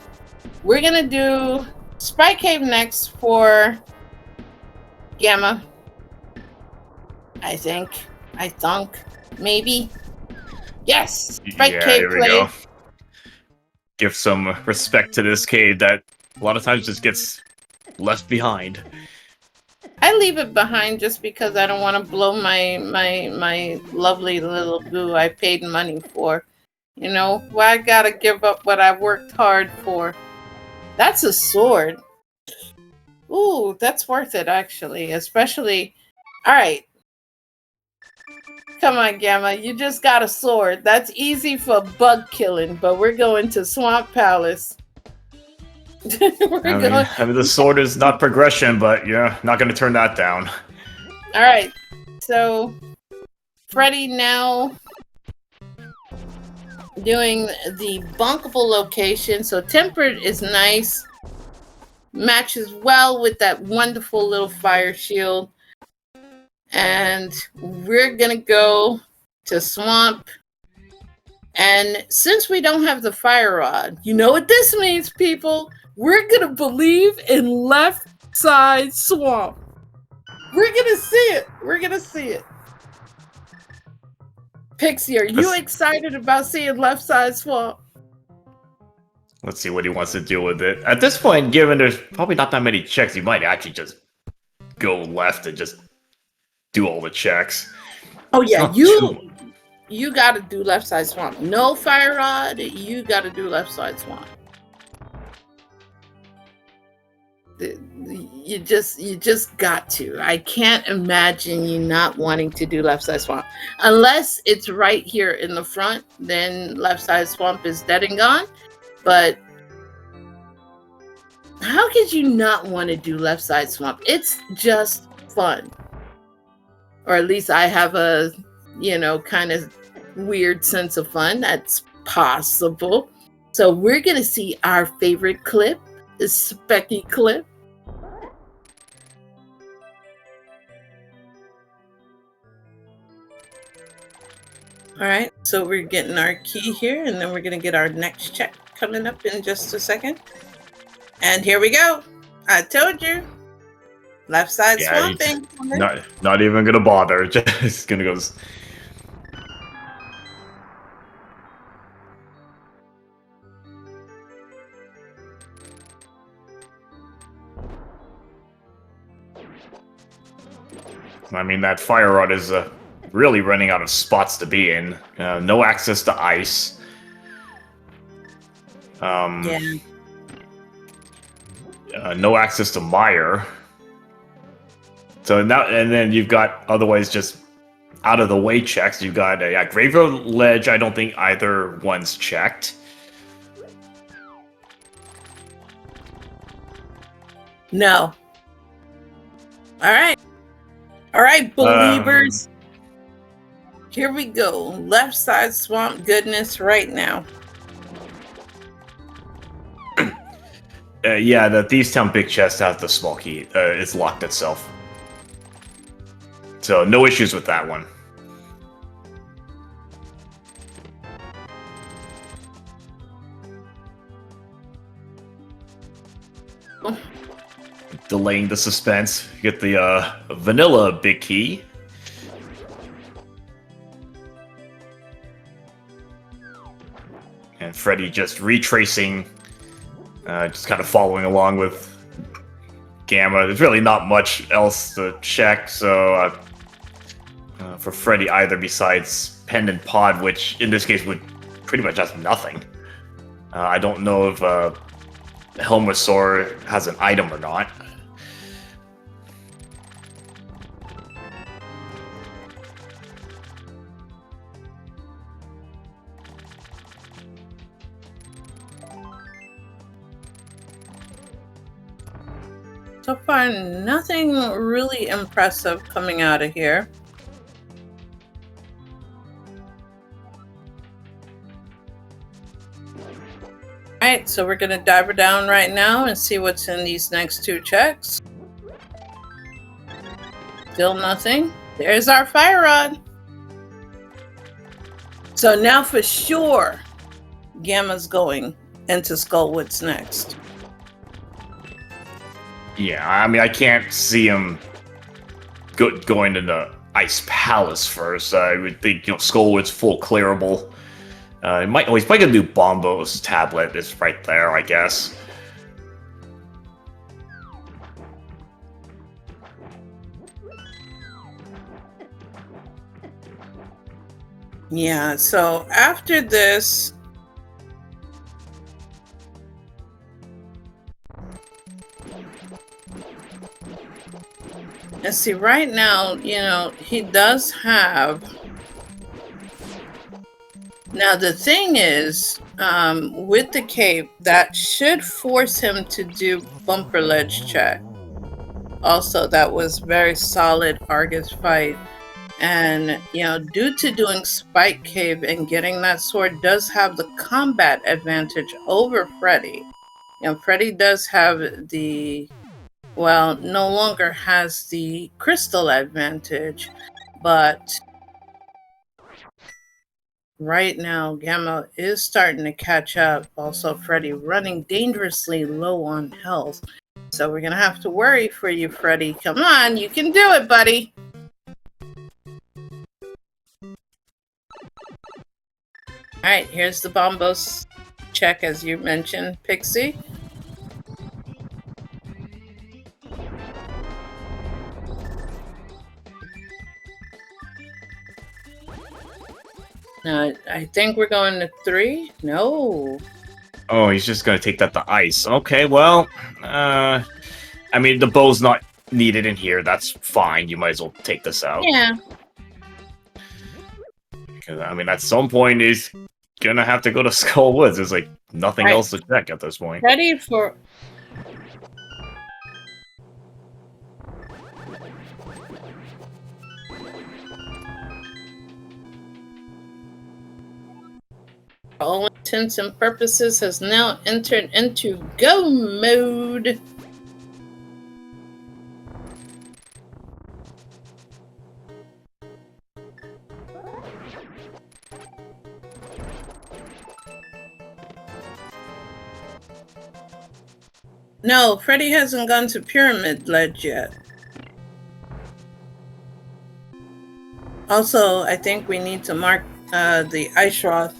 Speaker 1: We're gonna do Sprite Cave next for Gamma. I think. Maybe. Yes! Sprite Cave
Speaker 2: here we go. Give some respect to this cave that a lot of times just gets left behind.
Speaker 1: I leave it behind just because I don't want to blow my lovely little goo I paid money for. You know, why I gotta give up what I worked hard for? That's a sword. Ooh, that's worth it, actually. Especially... Alright. Come on, Gamma. You just got a sword. That's easy for bug killing, but we're going to Swamp Palace.
Speaker 2: I mean, the sword is not progression, but you're not going to turn that down.
Speaker 1: Alright. So, Freddy now doing the bunkable location. So, tempered is nice. Matches well with that wonderful little fire shield. And we're gonna go to Swamp. And since we don't have the fire rod, you know what this means, people? We're gonna believe in left side swamp. We're gonna see it. We're gonna see it. Pixie, are you excited about seeing left side swamp?
Speaker 2: Let's see what he wants to do with it. At this point, given there's probably not that many checks, you might actually just go left and just do all the checks.
Speaker 1: Oh yeah, you gotta do left side swamp. No fire rod, you gotta do left side swamp. You just got to. I can't imagine you not wanting to do left side swamp. Unless it's right here in the front, then left side swamp is dead and gone. But how could you not want to do left side swamp? It's just fun. Or at least I have a, kind of weird sense of fun. That's possible. So we're going to see our favorite clip, the Specky clip. All right, so we're getting our key here, and then we're going to get our next check coming up in just a second. And here we go. I told you. Left side swamping.
Speaker 2: Not even gonna bother. Just gonna go. I mean, that fire rod is really running out of spots to be in. No access to ice. No access to mire. So now, and then you've got otherwise just out of the way checks. You've got a graveyard ledge. I don't think either one's checked.
Speaker 1: No. All right, believers. Here we go. Left side swamp goodness right now.
Speaker 2: Yeah, the Thieves Town big chest has the small key. It's locked itself. So, no issues with that one. Delaying the suspense. You get the vanilla big key. And Freddy just retracing, just kind of following along with Gamma. There's really not much else to check, so for Freddy either besides Pendant Pod, which in this case would pretty much has nothing. I don't know if Helmasaur has an item or not.
Speaker 1: So far, nothing really impressive coming out of here. Alright, so we're going to dive down right now and see what's in these next two checks. Still nothing. There's our fire rod. So now for sure, Gamma's going into Skullwoods next.
Speaker 2: Yeah, I mean, I can't see him going into Ice Palace first. I would think, Skullwood's full clearable. He's probably gonna do Bombos tablet. It's right there, I guess.
Speaker 1: Yeah, so after this, and see, right now, he does have. Now, the thing is, with the cape, that should force him to do bumper ledge check. Also, that was very solid Argus fight. And, due to doing Spike Cave and getting that sword does have the combat advantage over Freddy. Freddy does have no longer has the crystal advantage, but right now, Gamma is starting to catch up. Also, Freddy running dangerously low on health. So we're going to have to worry for you, Freddy. Come on, you can do it, buddy. Alright, here's the Bombos check, as you mentioned, Pixie. Now, I think we're going to 3. No.
Speaker 2: Oh, he's just gonna take that to ice. Okay, well, I mean, the bow's not needed in here. That's fine. You might as well take this out.
Speaker 1: Yeah.
Speaker 2: Because, I mean, at some point, he's gonna have to go to Skullwoods. There's, like, nothing else to check at this point.
Speaker 1: Ready for... For all intents and purposes, has now entered into go mode. No, Freddy hasn't gone to Pyramid Ledge yet. Also, I think we need to mark the Ice Roth.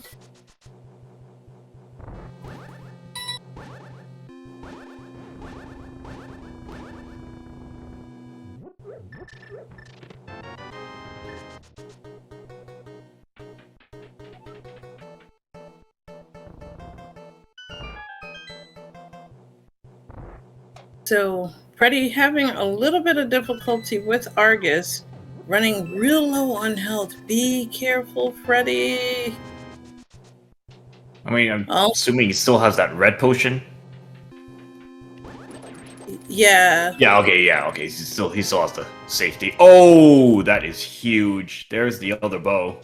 Speaker 1: So, Freddy having a little bit of difficulty with Argus, running real low on health. Be careful, Freddy.
Speaker 2: I mean, I'm assuming he still has that red potion.
Speaker 1: Yeah.
Speaker 2: Yeah. Okay. He still has the safety. Oh, that is huge. There's the other bow.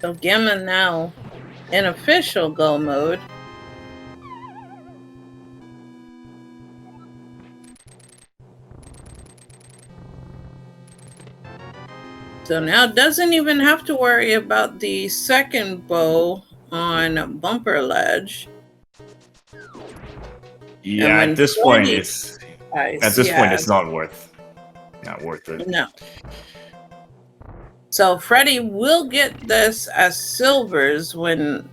Speaker 1: So Gamma now in official go mode. So now doesn't even have to worry about the second bow on bumper ledge.
Speaker 2: Yeah, at this point it's not worth it.
Speaker 1: No. So Freddy will get this as silvers when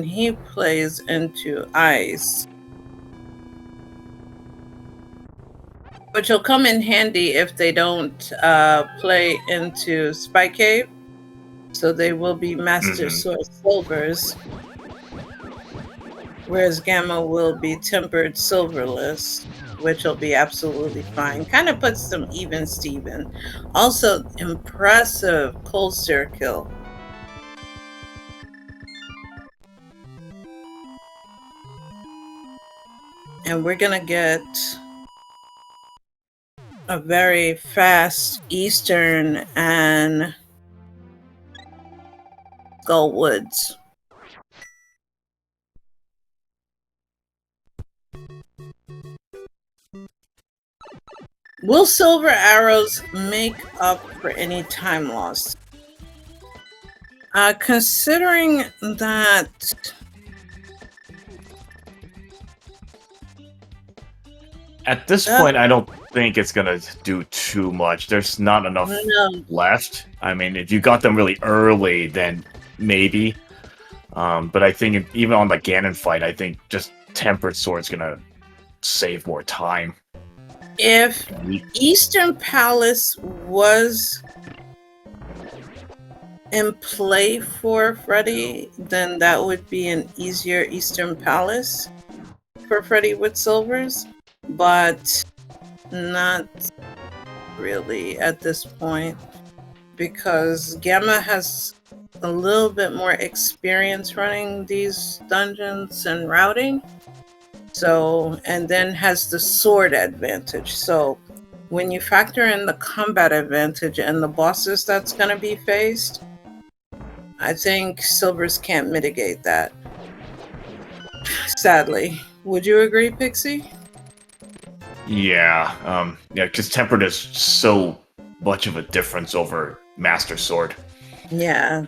Speaker 1: he plays into ice. Which will come in handy if they don't play into Spike Cave. So they will be Master Sword Silvers. Whereas Gamma will be Tempered Silverless, which will be absolutely fine. Kind of puts them even Steven. Also, impressive Cold Stare kill. And we're gonna get a very fast Eastern and Skullwoods. Will silver arrows make up for any time lost? Considering that
Speaker 2: at this point, I don't think it's gonna do too much. There's not enough left. I mean, if you got them really early, then maybe. But I think even on the Ganon fight, I think just Tempered Sword's gonna save more time.
Speaker 1: If Eastern Palace was in play for Freddy, then that would be an easier Eastern Palace for Freddy with silvers, but not really at this point, because Gamma has a little bit more experience running these dungeons and routing, so, and then has the sword advantage. So when you factor in the combat advantage and the bosses that's going to be faced, I think silvers can't mitigate that, sadly. Would you agree, Pixie?
Speaker 2: Yeah, because Tempered is so much of a difference over Master Sword.
Speaker 1: Yeah.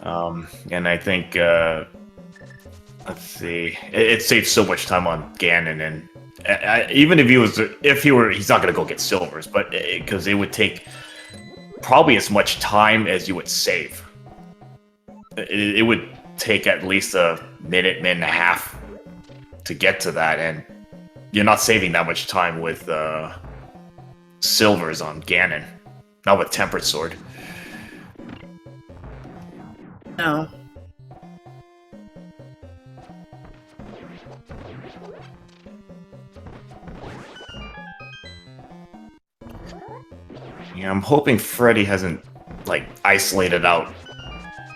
Speaker 2: And I think, let's see, it saves so much time on Ganon, and even if he's not gonna go get silvers, but because it would take probably as much time as you would save. It would take at least a minute and a half to get to that, and you're not saving that much time with silvers on Ganon, not with Tempered Sword.
Speaker 1: No.
Speaker 2: Yeah, I'm hoping Freddy hasn't, like, isolated out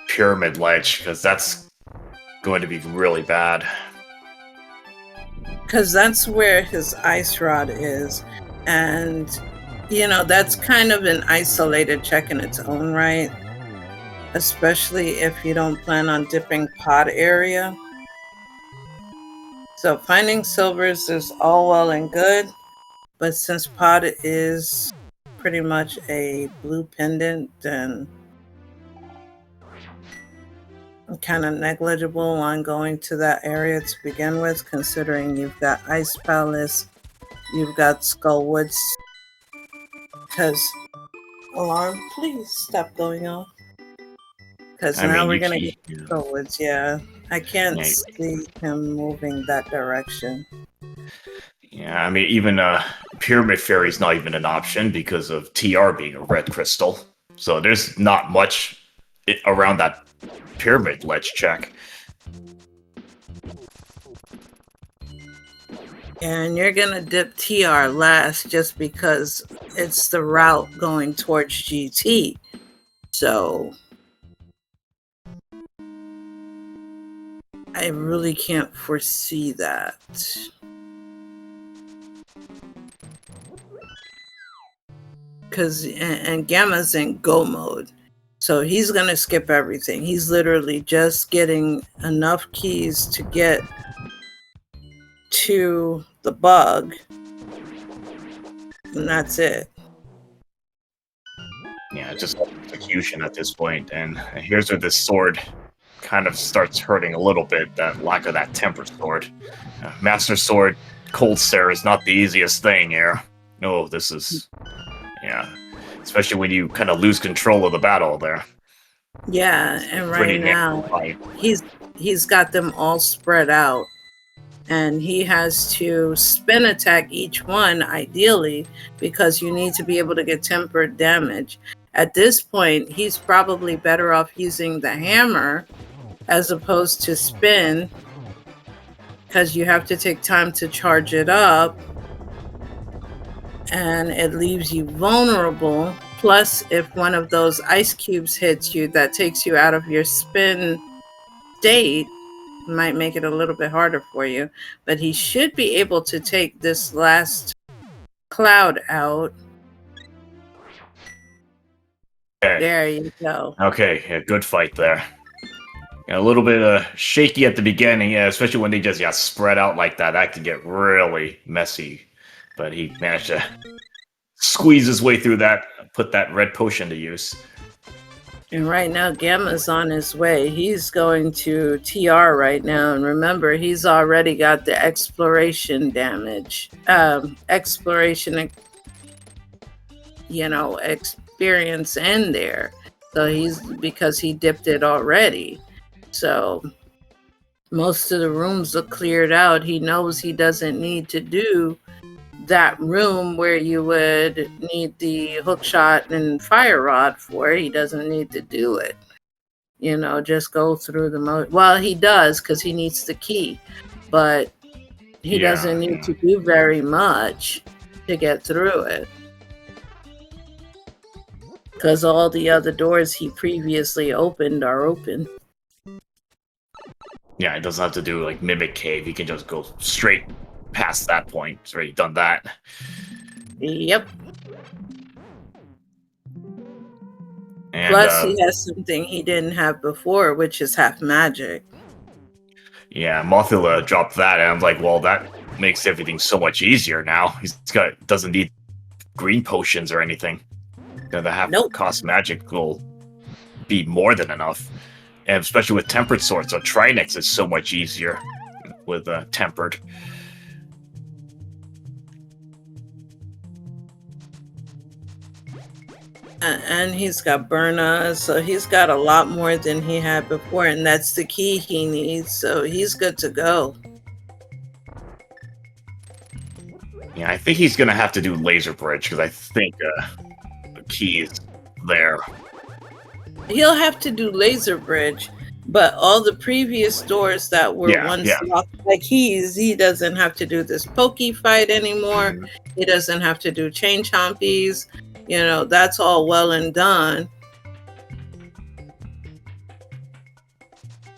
Speaker 2: Pyramid Ledge, because that's going to be really bad.
Speaker 1: Because that's where his ice rod is, and you know, that's kind of an isolated check in its own right, especially if you don't plan on dipping pod area. So finding silvers is all well and good, but since pod is pretty much a blue pendant, then I'm kind of negligible on going to that area to begin with, considering you've got Ice Palace, you've got Skullwoods. Because, alarm, please stop going off. Because now we're going to get Skullwoods, yeah. I can't see him moving that direction.
Speaker 2: Yeah, I mean, even Pyramid Fairy's not even an option because of TR being a red crystal. So there's not much around that Pyramid Ledge check.
Speaker 1: And you're gonna dip TR last just because it's the route going towards GT. So I really can't foresee that. Because and Gamma's in go mode. So he's going to skip everything. He's literally just getting enough keys to get to the bug. And that's it.
Speaker 2: Yeah, just execution at this point. And here's where this sword kind of starts hurting a little bit, that lack of that Tempered Sword. Master Sword, Cold Stare is not the easiest thing here. No, this is... Yeah, especially when you kind of lose control of the battle there.
Speaker 1: Yeah, and right now he's got them all spread out, and he has to spin attack each one ideally, because you need to be able to get tempered damage. At this point, he's probably better off using the hammer as opposed to spin, because you have to take time to charge it up. And it leaves you vulnerable. Plus, if one of those ice cubes hits you, that takes you out of your spin state, might make it a little bit harder for you. But he should be able to take this last cloud out.
Speaker 2: Okay.
Speaker 1: There you go.
Speaker 2: Okay, yeah, good fight there. Yeah, a little bit shaky at the beginning, yeah, especially when they just got spread out like that. That could get really messy. But he managed to squeeze his way through that, put that red potion to use.
Speaker 1: And right now, Gamma's on his way. He's going to TR right now. And remember, he's already got the exploration damage. Exploration, experience in there. So because he dipped it already. So most of the rooms are cleared out. He knows he doesn't need to do that room where you would need the hookshot and fire rod for. He doesn't need to do it. Just go through the well, he does because he needs the key, but he doesn't need to do very much to get through it because all the other doors he previously opened are open.
Speaker 2: Yeah, he doesn't have to do like Mimic Cave. He can just go straight past that point. He's already done that.
Speaker 1: Yep.
Speaker 2: And,
Speaker 1: plus, he has something he didn't have before, which is half magic.
Speaker 2: Yeah, Mothula dropped that, and I'm like, well, that makes everything so much easier now. Doesn't need green potions or anything. The half cost magic will be more than enough. And especially with tempered swords, so Trinex is so much easier with tempered.
Speaker 1: And he's got Burna, so he's got a lot more than he had before, and that's the key he needs, so he's good to go.
Speaker 2: Yeah, I think he's going to have to do Laser Bridge, because I think the key is there.
Speaker 1: He'll have to do Laser Bridge, but all the previous doors that were once locked like he doesn't have to do this pokey fight anymore. Mm-hmm. He doesn't have to do chain chompies. That's all well and done.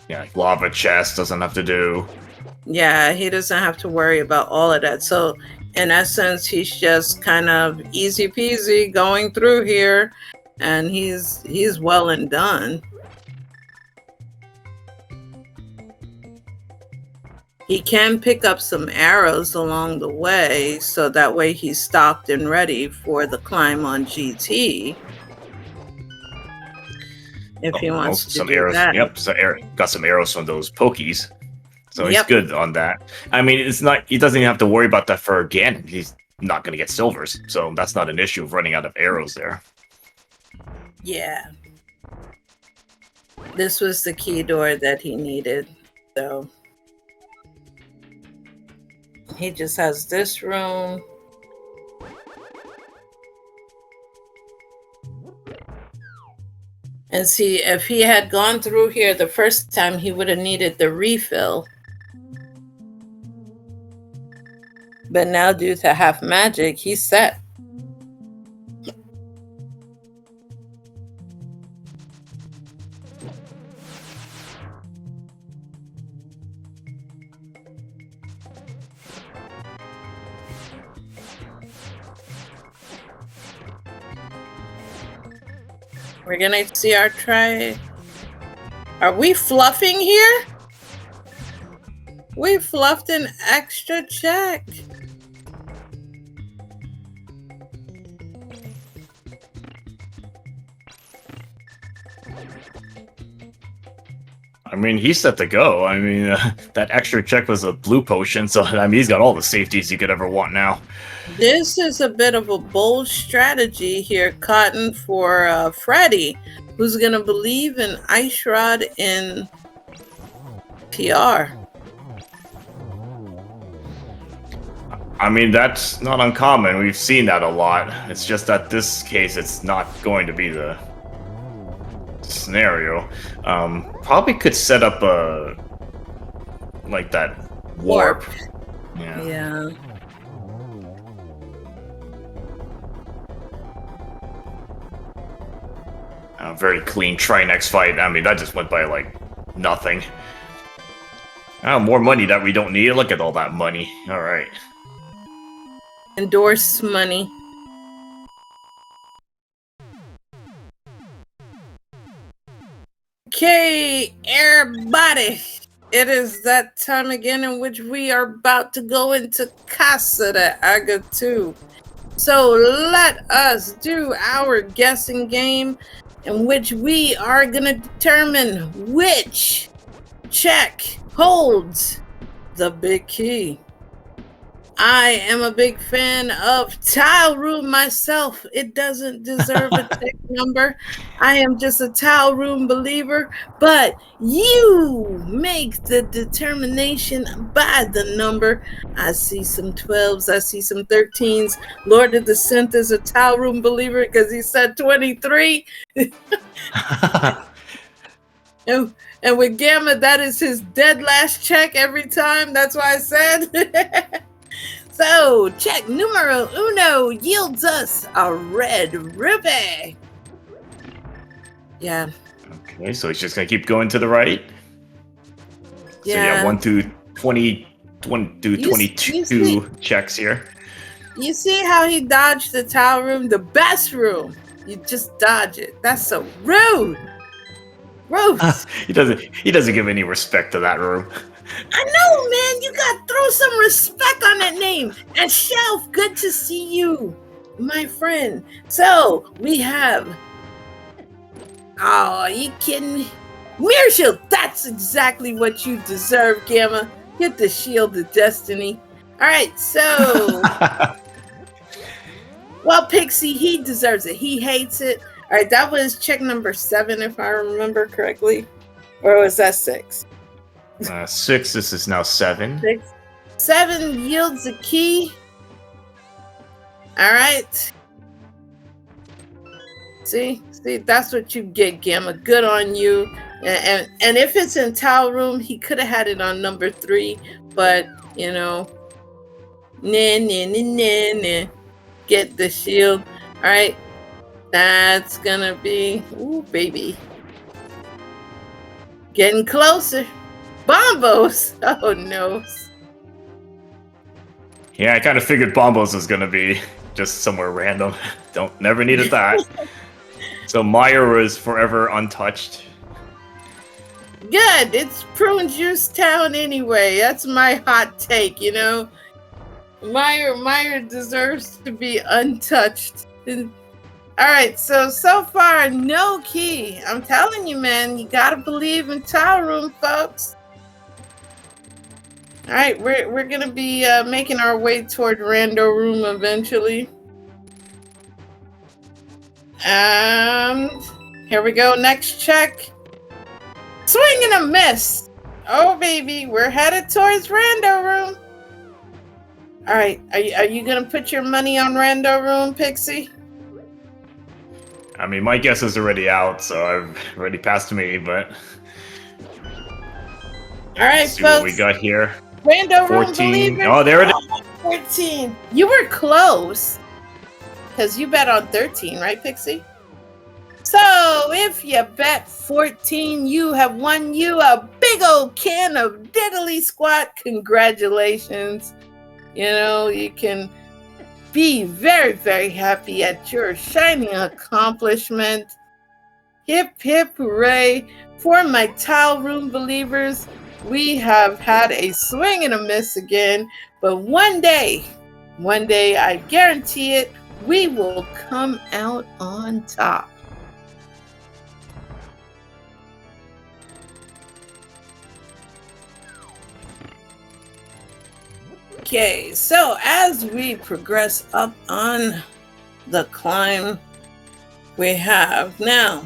Speaker 2: Yeah, lava chest doesn't have to do.
Speaker 1: Yeah, he doesn't have to worry about all of that. So in essence, he's just kind of easy peasy going through here, and he's well and done. He can pick up some arrows along the way, so that way he's stocked and ready for the climb on GT. If he wants to do
Speaker 2: arrows.
Speaker 1: that.
Speaker 2: Yep, got some arrows from those pokies. So he's good on that. I mean, he doesn't even have to worry about that for Ganon. He's not going to get silvers, so that's not an issue of running out of arrows there.
Speaker 1: Yeah. This was the key door that he needed, so he just has this room. And see, if he had gone through here the first time, he would have needed the refill. But now, due to half magic, he's set. We're gonna see our try. Are we fluffing here? We fluffed an extra check.
Speaker 2: I mean, he's set to go. I mean, that extra check was a blue potion, so I mean, he's got all the safeties you could ever want now.
Speaker 1: This is a bit of a bold strategy here, Cotton, for Freddy, who's going to believe in Ice Rod in PR.
Speaker 2: I mean, that's not uncommon. We've seen that a lot. It's just that this case, it's not going to be the scenario. Probably could set up like that warp.
Speaker 1: Yeah.
Speaker 2: Very clean Trinex fight. I mean, that just went by like nothing. Oh, more money that we don't need. Look at all that money. All right.
Speaker 1: Endorse money. Okay, everybody. It is that time again in which we are about to go into Casa de Aganihm. So let us do our guessing game in which we are going to determine which check holds the big key. I am a big fan of Tile Room myself. It doesn't deserve a check number. I am just a Tile Room believer, but you make the determination by the number. I see some 12s, I see some 13s. Lord of the Synth is a Tile Room believer because he said 23. And with Gamma, that is his dead last check every time. That's why I said. So, check numero uno yields us a red rupee. Yeah.
Speaker 2: Okay, so he's just gonna keep going to the right.
Speaker 1: Yeah.
Speaker 2: So yeah, 1 through 20, 1 through 22 checks here.
Speaker 1: You see how he dodged the towel room, the best room. You just dodge it. That's so rude. Gross.
Speaker 2: He doesn't give any respect to that room.
Speaker 1: I know, man. You got to throw some respect on that name. And Shelf, good to see you, my friend. So we have. Oh, are you kidding me? Mirror Shield. That's exactly what you deserve, Gamma. Get the Shield of Destiny. All right, so. Well, Pixie, he deserves it. He hates it. All right, that was check number 7, if I remember correctly. Or was that 6?
Speaker 2: 6. This is now 7.
Speaker 1: 6. 7 yields a key. All right. See, that's what you get, Gamma. Good on you. And if it's in Towel Room, he could have had it on number 3, but you know, nah. Get the shield. All right, that's gonna be ooh, baby. Getting closer. Bombos! Oh no.
Speaker 2: Yeah, I kind of figured Bombos was gonna be just somewhere random. Never needed that. So Meyer was forever untouched.
Speaker 1: Good. It's Prune Juice Town anyway. That's my hot take, you know. Meyer deserves to be untouched. Alright, so far, no key. I'm telling you, man, you gotta believe in Tower Room, folks. Alright, we're gonna be making our way toward Rando Room eventually. And here we go, next check. Swing and a miss. Oh, baby, we're headed towards Rando Room. Alright, are you gonna put your money on Rando Room, Pixie?
Speaker 2: I mean, my guess is already out, so I've already passed me, but...
Speaker 1: Alright,
Speaker 2: see
Speaker 1: folks.
Speaker 2: What we got here.
Speaker 1: Rando
Speaker 2: 14.
Speaker 1: Room
Speaker 2: Oh, there it is.
Speaker 1: 14. You were close. Because you bet on 13, right, Pixie? So, if you bet 14, you have won you a big old can of diddly squat. Congratulations. You know, you can be very, very happy at your shining accomplishment. Hip, hip, hooray. For my Tile Room believers, we have had a swing and a miss again, but one day, I guarantee it, we will come out on top. Okay, so as we progress up on the climb, we have now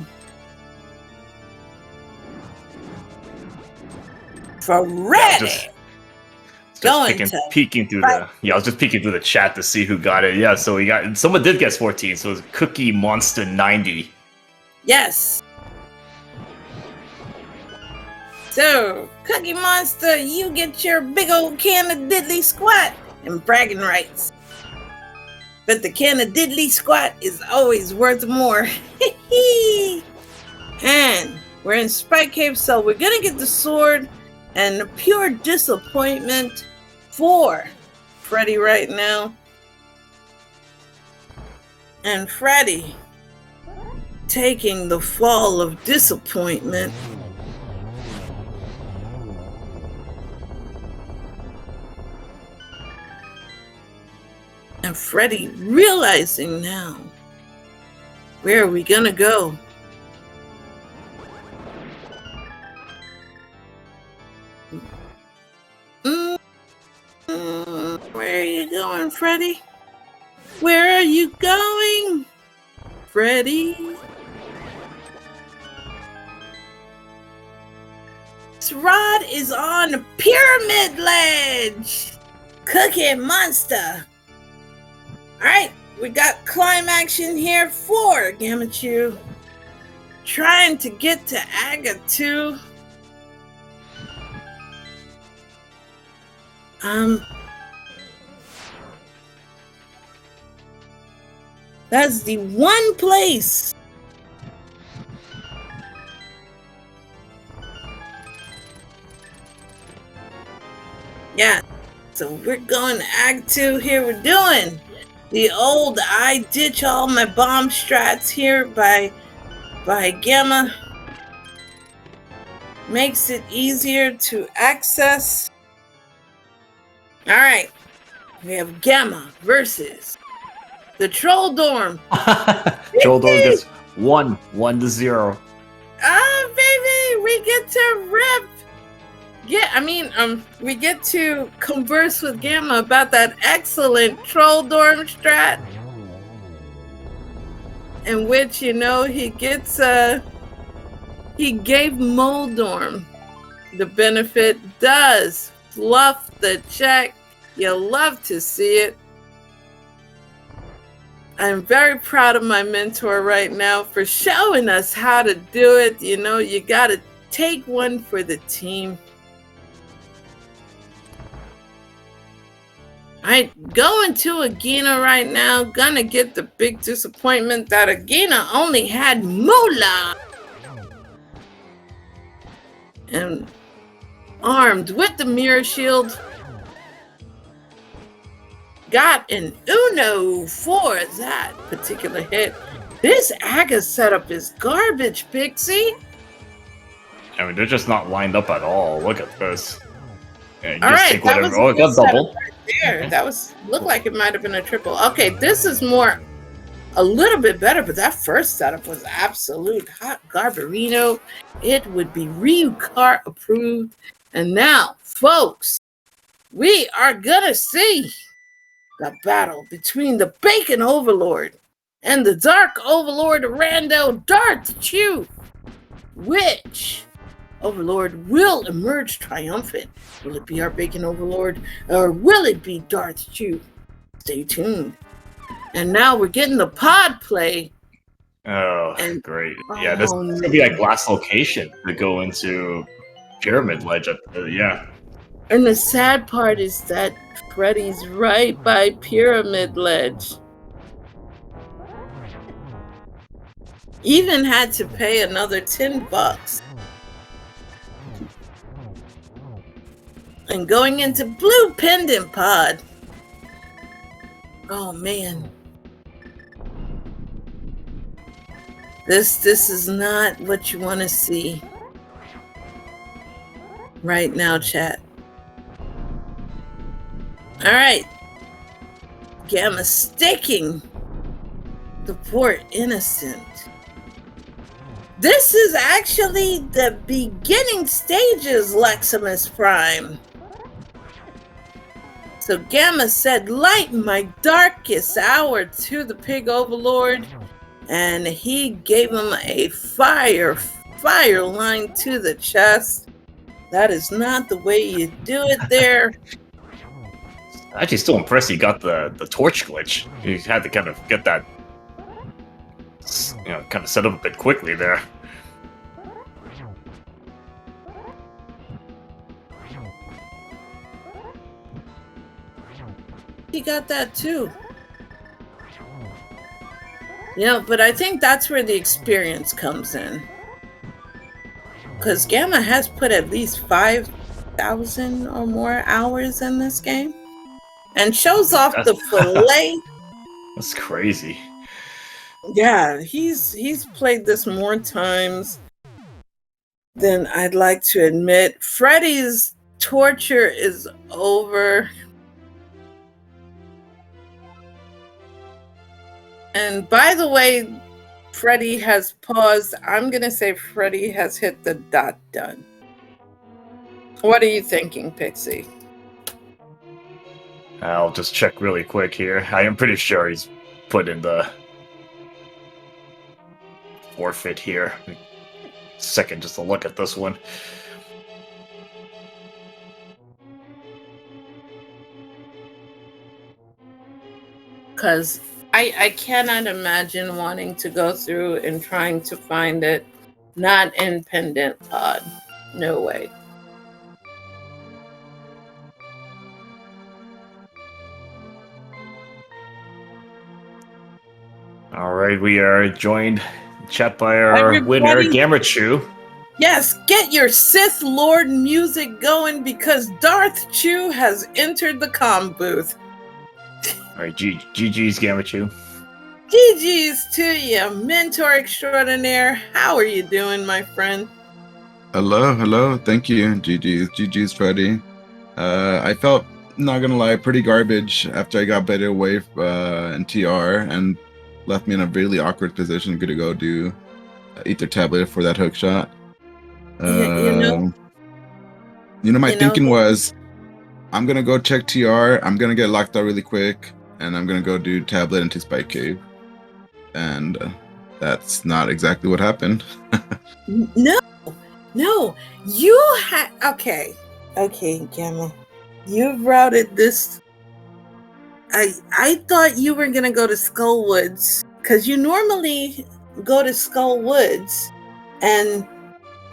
Speaker 1: Freddyn.
Speaker 2: Peeking through the I was just peeking through the chat to see who got it. Yeah, so we got someone did guess 14, so it was Cookie Monster 90.
Speaker 1: Yes. So, Cookie Monster, you get your big old can of diddly squat and bragging rights. But the can of diddly squat is always worth more. And we're in Spike Cave, so we're gonna get the sword. and pure disappointment for Freddy right now. And Freddy taking the fall of disappointment. And Freddy realizing now, where are we gonna go? Where are you going, Freddy? Where are you going, Freddy? This rod is on a pyramid ledge. Cookie Monster. Alright, we got climb action here for Gammachuu. Trying to get to Aganihm. That's the one place. Yeah, so we're going to Act 2 here. We're doing the old I ditch all my bomb strats here by Gamma. Makes it easier to access. Alright, we have Gamma versus the Troll Dorm.
Speaker 2: Troll Dorm gets 1-0.
Speaker 1: Ah, baby, we get to rip. We get to converse with Gamma about that excellent Troll Dorm strat. In which, he gets, he gave Moldorm the benefit. Does fluff the check. You love to see it. I'm very proud of my mentor right now for showing us how to do it. You gotta take one for the team. Alright, going to Aganihm right now. Gonna get the big disappointment that Aganihm only had Moolah. And armed with the mirror shield. Got an Uno for that particular hit. This Aga setup is garbage, Pixie.
Speaker 2: I mean, they're just not lined up at all. Look at this. Yeah,
Speaker 1: all right,
Speaker 2: take whatever. Oh, it got double.
Speaker 1: Right there. That looked like it might have been a triple. Okay, this is a little bit better, but that first setup was absolute hot garbarino. It would be Ryu Kart approved. And now, folks, we are gonna see the battle between the Bacon Overlord and the Dark Overlord Rando Darth-Chew. Which Overlord will emerge triumphant? Will it be our Bacon Overlord or will it be Darth-Chew? Stay tuned. And now we're getting the pod play.
Speaker 2: Oh, great. Yeah, this is going to be like last location to go into Pyramid Ledge. Yeah.
Speaker 1: And the sad part is that Freddy's right by Pyramid Ledge. Even had to pay another $10. And going into Blue Pendant Pod. Oh man. This is not what you want to see right now, chat. All right. Gamma sticking the poor innocent. This is actually the beginning stages, Leximus Prime. So Gamma said, light my darkest hour to the Pig Overlord. And he gave him a fire line to the chest. That is not the way you do it there.
Speaker 2: Actually, still impressed he got the torch glitch. He had to kind of get that, kind of set up a bit quickly there.
Speaker 1: He got that too. But I think that's where the experience comes in. Because Gamma has put at least 5 1,000 or more hours in this game, and shows off the
Speaker 2: That's-
Speaker 1: fillet.
Speaker 2: That's crazy.
Speaker 1: Yeah, he's played this more times than I'd like to admit. Freddy's torture is over. And by the way, Freddy has paused. I'm gonna say Freddy has hit the dot done. What are you thinking, Pixie?
Speaker 2: I'll just check really quick here. I am pretty sure he's put in the forfeit here. Second, just to look at this one.
Speaker 1: Because I cannot imagine wanting to go through and trying to find it not in Pendant Pod. No way.
Speaker 2: All right, we are joined in chat by our winner,
Speaker 1: Everybody-
Speaker 2: Gammachuu.
Speaker 1: Yes, get your Sith Lord music going because Darth Chew has entered the comm booth.
Speaker 2: All right, GG's Gammachuu.
Speaker 1: GG's to you, mentor extraordinaire. How are you doing, my friend?
Speaker 3: Hello. Thank you. GG's Freddy. I felt, not gonna lie, pretty garbage after I got better away in TR and left me in a really awkward position. Good to go do Ether tablet for that hook shot. My thinking was, I'm gonna go check TR. I'm gonna get locked out really quick, and I'm gonna go do tablet into Spike Cave. And that's not exactly what happened.
Speaker 1: No, you had okay, Gamma. You've routed this. I thought you were gonna go to Skull Woods because you normally go to Skull Woods and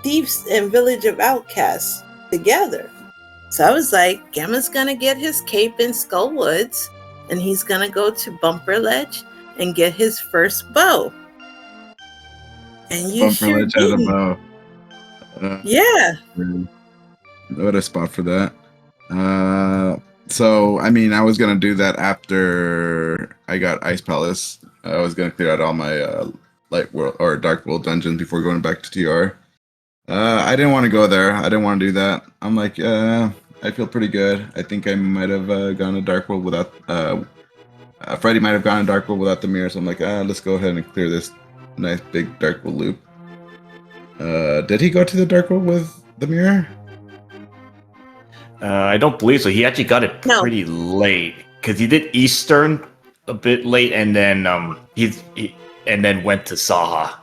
Speaker 1: Thieves and Village of Outcasts together. So I was like, Gamma's gonna get his cape in Skull Woods, and he's gonna go to Bumper Ledge and get his first bow. And you
Speaker 3: Bumper
Speaker 1: sure
Speaker 3: Ledge had a
Speaker 1: didn't.
Speaker 3: bow.
Speaker 1: Yeah.
Speaker 3: What a spot for that. So I mean, I was gonna do that after I got Ice Palace. I was gonna clear out all my light world or dark world dungeons before going back to TR. I didn't want to go there. I didn't want to do that. I'm like, I feel pretty good. I think I might have gone to dark world without. Freddy might have gone to dark world without the mirror. So I'm like, let's go ahead and clear this nice big dark world loop. Did he go to the dark world with the mirror?
Speaker 2: I don't believe so. He actually got it pretty late because he did Eastern a bit late, and then he went to Saha.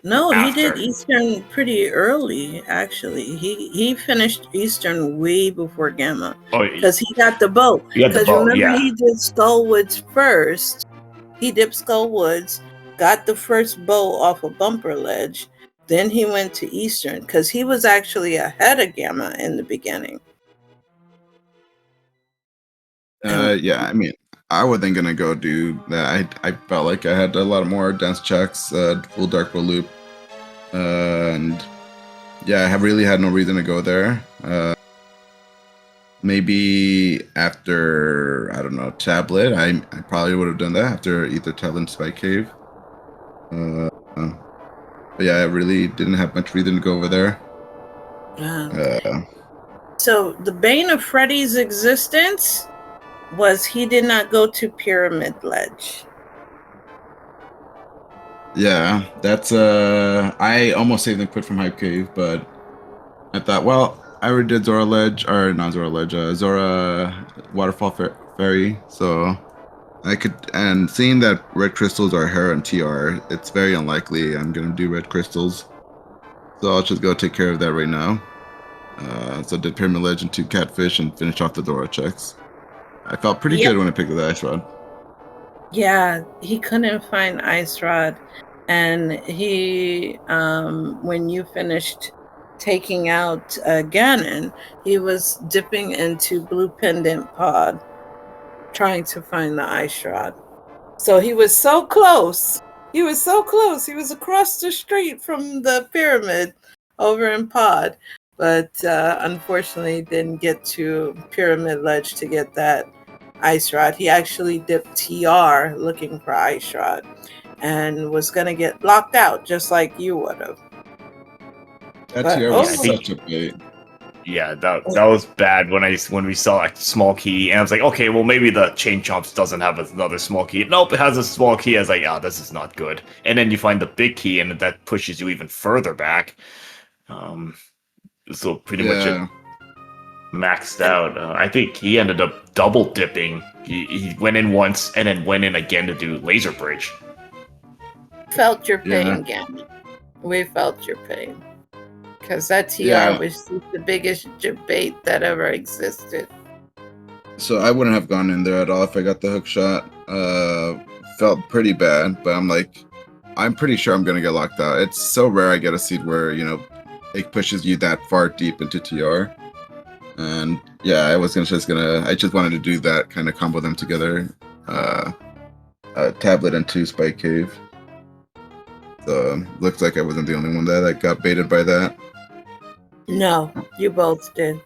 Speaker 1: No,
Speaker 2: after.
Speaker 1: he did Eastern pretty early. Actually, he finished Eastern way before Gamma because he got the bow. Because remember, he did Skull Woods first. He dipped Skull Woods, got the first bow off a Bumper Ledge. Then he went to Eastern because he was actually ahead of Gamma in the beginning.
Speaker 3: Yeah, I mean, I wasn't gonna go do that. I felt like I had a lot more dense checks, full dark world loop, and yeah, I have really had no reason to go there. Maybe after, I don't know, tablet, I probably would have done that after either tablet and Spike Cave. But yeah, I really didn't have much reason to go over there.
Speaker 1: So the bane of Freddy's existence was he did not go to Pyramid Ledge.
Speaker 3: Yeah, that's I almost saved and quit from Hype Cave, but I thought, well, I already did Zora Ledge, or not Zora Ledge, Zora Waterfall Ferry, so I could, and seeing that red crystals are Hera and TR, it's very unlikely I'm gonna do red crystals, so I'll just go take care of that right now. So I did Pyramid Ledge and 2 catfish and finish off the Zora checks. I felt pretty good when I picked up the Ice Rod.
Speaker 1: Yeah, he couldn't find Ice Rod, and he, when you finished taking out Ganon, he was dipping into Blue Pendant Pod, trying to find the Ice Rod. So he was so close. He was across the street from the pyramid over in Pod, but unfortunately didn't get to Pyramid Ledge to get that ice rod. He actually dipped TR looking for ice rod and was going to get locked out just like you would have.
Speaker 3: That
Speaker 1: But
Speaker 3: TR
Speaker 2: Yeah, I
Speaker 3: was
Speaker 2: think-
Speaker 3: such a bait.
Speaker 2: Yeah, that was bad when we saw like small key, and I was like, okay, well maybe the Chain Chomps doesn't have another small key. Nope, it has a small key. I was like, this is not good. And then you find the big key, and that pushes you even further back. So pretty much it
Speaker 3: Yeah.
Speaker 2: maxed out. I think he ended up double dipping. He went in once and then went in again to do Laser Bridge.
Speaker 1: Felt your
Speaker 3: Yeah.
Speaker 1: pain, Gamma. We felt your pain. Because that TR
Speaker 3: Yeah.
Speaker 1: was the biggest debate that ever existed.
Speaker 3: So I wouldn't have gone in there at all if I got the hook shot. Felt pretty bad, but I'm pretty sure I'm gonna get locked out. It's so rare I get a seed where, it pushes you that far deep into TR. And yeah, I just wanted to do that, kind of combo them together. Tablet and 2 Spike Cave. So looks like I wasn't the only one that got baited by that.
Speaker 1: No, you both did.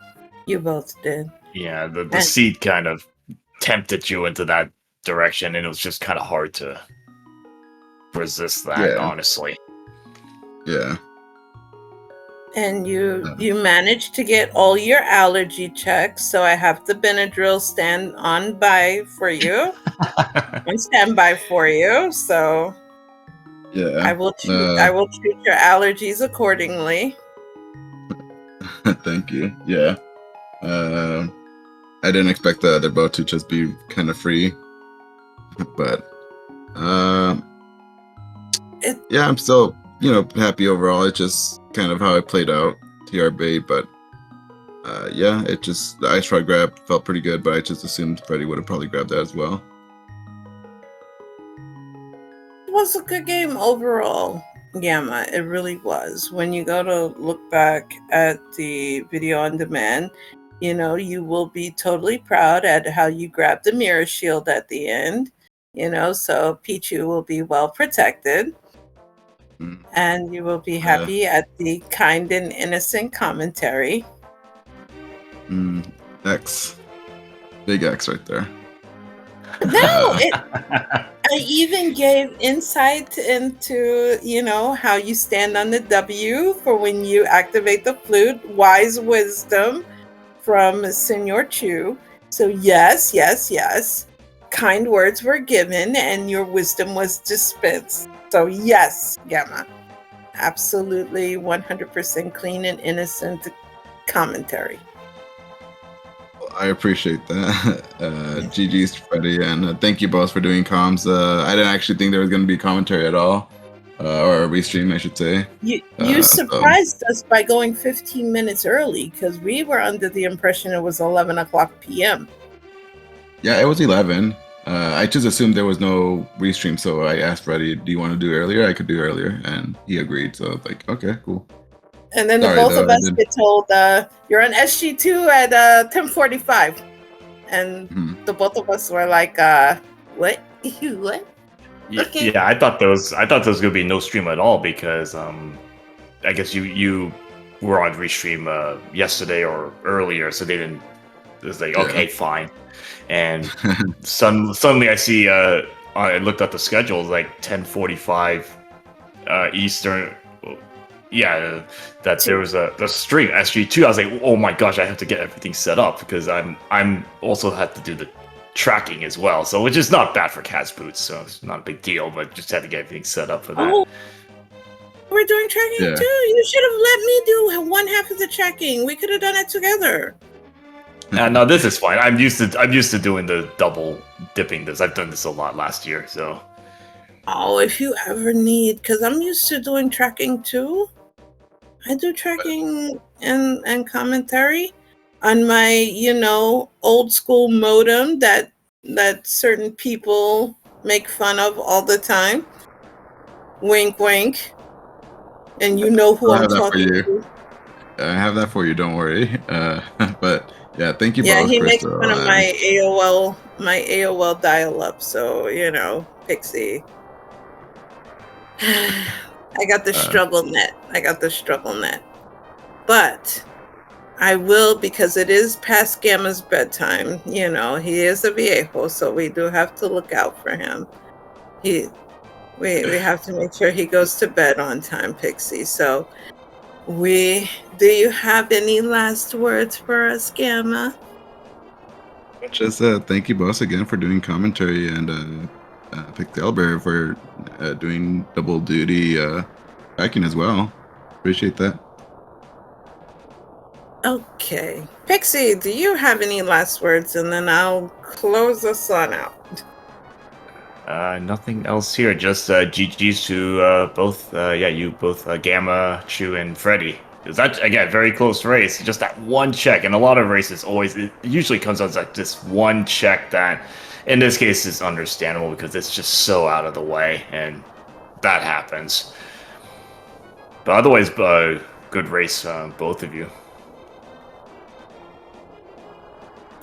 Speaker 1: You both did.
Speaker 2: Yeah, the seed kind of tempted you into that direction, and it was just kind of hard to resist that, honestly.
Speaker 3: Yeah.
Speaker 1: And you managed to get all your allergy checks, so I have the Benadryl stand on by for you. On standby for you, so
Speaker 3: Yeah.
Speaker 1: I will treat your allergies accordingly.
Speaker 3: Thank you. Yeah. I didn't expect the other boat to just be kind of free, but yeah, I'm still happy overall. It's just kind of how it played out, TR bait, but yeah, the ice rod grab felt pretty good, but I just assumed Freddy would have probably grabbed that as well.
Speaker 1: It was a good game overall, Gamma. It really was. When you go to look back at the video on demand, you will be totally proud at how you grabbed the mirror shield at the end. So Pichu will be well protected. And you will be happy at the kind and innocent commentary.
Speaker 3: X. Big X right there.
Speaker 1: No, I even gave insight into, how you stand on the W for when you activate the flute. Wise wisdom from Senor Chu. So yes. Kind words were given and your wisdom was dispensed. So yes, Gamma. Absolutely 100% clean and innocent commentary.
Speaker 3: I appreciate that. GG's to Freddy, and thank you both for doing comms. I didn't actually think there was going to be commentary at all, or a restream, I should say.
Speaker 1: You surprised us by going 15 minutes early, because we were under the impression it was 11 o'clock p.m.
Speaker 3: Yeah, it was 11. I just assumed there was no restream, so I asked Freddy, do you want to do earlier? I could do earlier, and he agreed, so I was like, okay, cool.
Speaker 1: And then both of us get told, you're on SG2 at 10:45. And the both of us were like, what? What?
Speaker 2: Yeah,
Speaker 1: Okay.
Speaker 2: yeah, I thought there was gonna be no stream at all because I guess you were on restream yesterday or earlier, so they didn't. It was like, okay, fine. And suddenly I see I looked at the schedule, like 10:45 Eastern. Yeah, that there was the stream SG2. I was like, oh my gosh, I have to get everything set up because I'm also had to do the tracking as well. So which is not bad for Cat's Boots, so it's not a big deal, but just had to get everything set up for that.
Speaker 1: Oh, we're doing tracking too. You should have let me do one half of the tracking. We could have done it together.
Speaker 2: No, this is fine. I'm used to doing the double dipping this. I've done this a lot last year, so.
Speaker 1: Oh, if you ever need, because I'm used to doing tracking too. I do tracking and commentary on my, old school modem that certain people make fun of all the time. Wink, wink. And you know who I'm talking to.
Speaker 3: I have that for you. Don't worry. But yeah, thank you.
Speaker 1: Yeah,
Speaker 3: both,
Speaker 1: he
Speaker 3: Crystal,
Speaker 1: makes fun of my AOL dial-up. So Pixie. I got the struggle net. But I will, because it is past Gamma's bedtime. You know, he is a viejo, so we do have to look out for him. We have to make sure he goes to bed on time, Pixie. So do you have any last words for us, Gamma?
Speaker 3: Just thank you both again for doing commentary, and Pixelbear for doing double duty tracking as well. Appreciate that.
Speaker 1: Okay. Pixie, do you have any last words? And then I'll close us on out.
Speaker 2: Nothing else here. Just GG's to both. You both, Gammachuu and Freddy. Because that, again, very close race. Just that one check, and a lot of races it usually comes out like this one check that, in this case, is understandable because it's just so out of the way, and that happens. But otherwise, good race, both of you.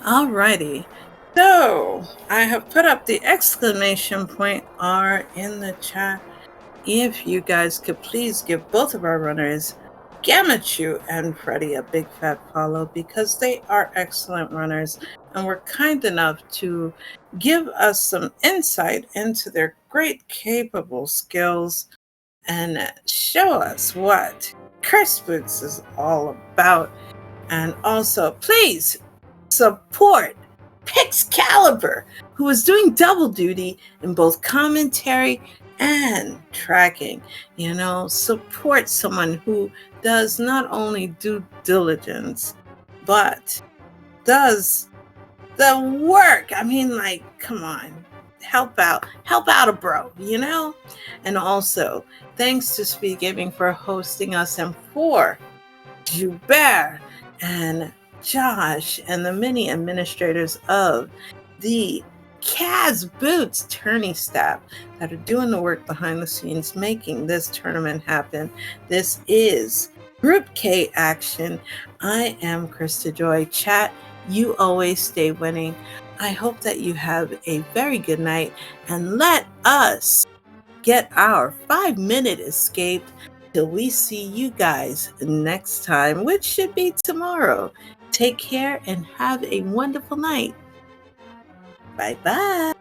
Speaker 1: Alrighty. So, I have put up the exclamation point R in the chat. If you guys could please give both of our runners, Gammachuu and Freddy, a big fat follow, because they are excellent runners and were kind enough to give us some insight into their great capable skills and show us what Curse Boots is all about. And also, please support Pixcaliber, who is doing double duty in both commentary and tracking. You know, support someone who does not only due diligence, but does the work. I mean, like, come on, help out a bro, you know? And also, thanks to SpeedGaming for hosting us, and for Joubert and Josh and the many administrators of the Kaz Boots tourney staff that are doing the work behind the scenes, making this tournament happen. This is Group K action. I am Krista Joy. Chat, you always stay winning. I hope that you have a very good night, and let us get our 5-minute escape till we see you guys next time, which should be tomorrow. Take care and have a wonderful night. Bye-bye.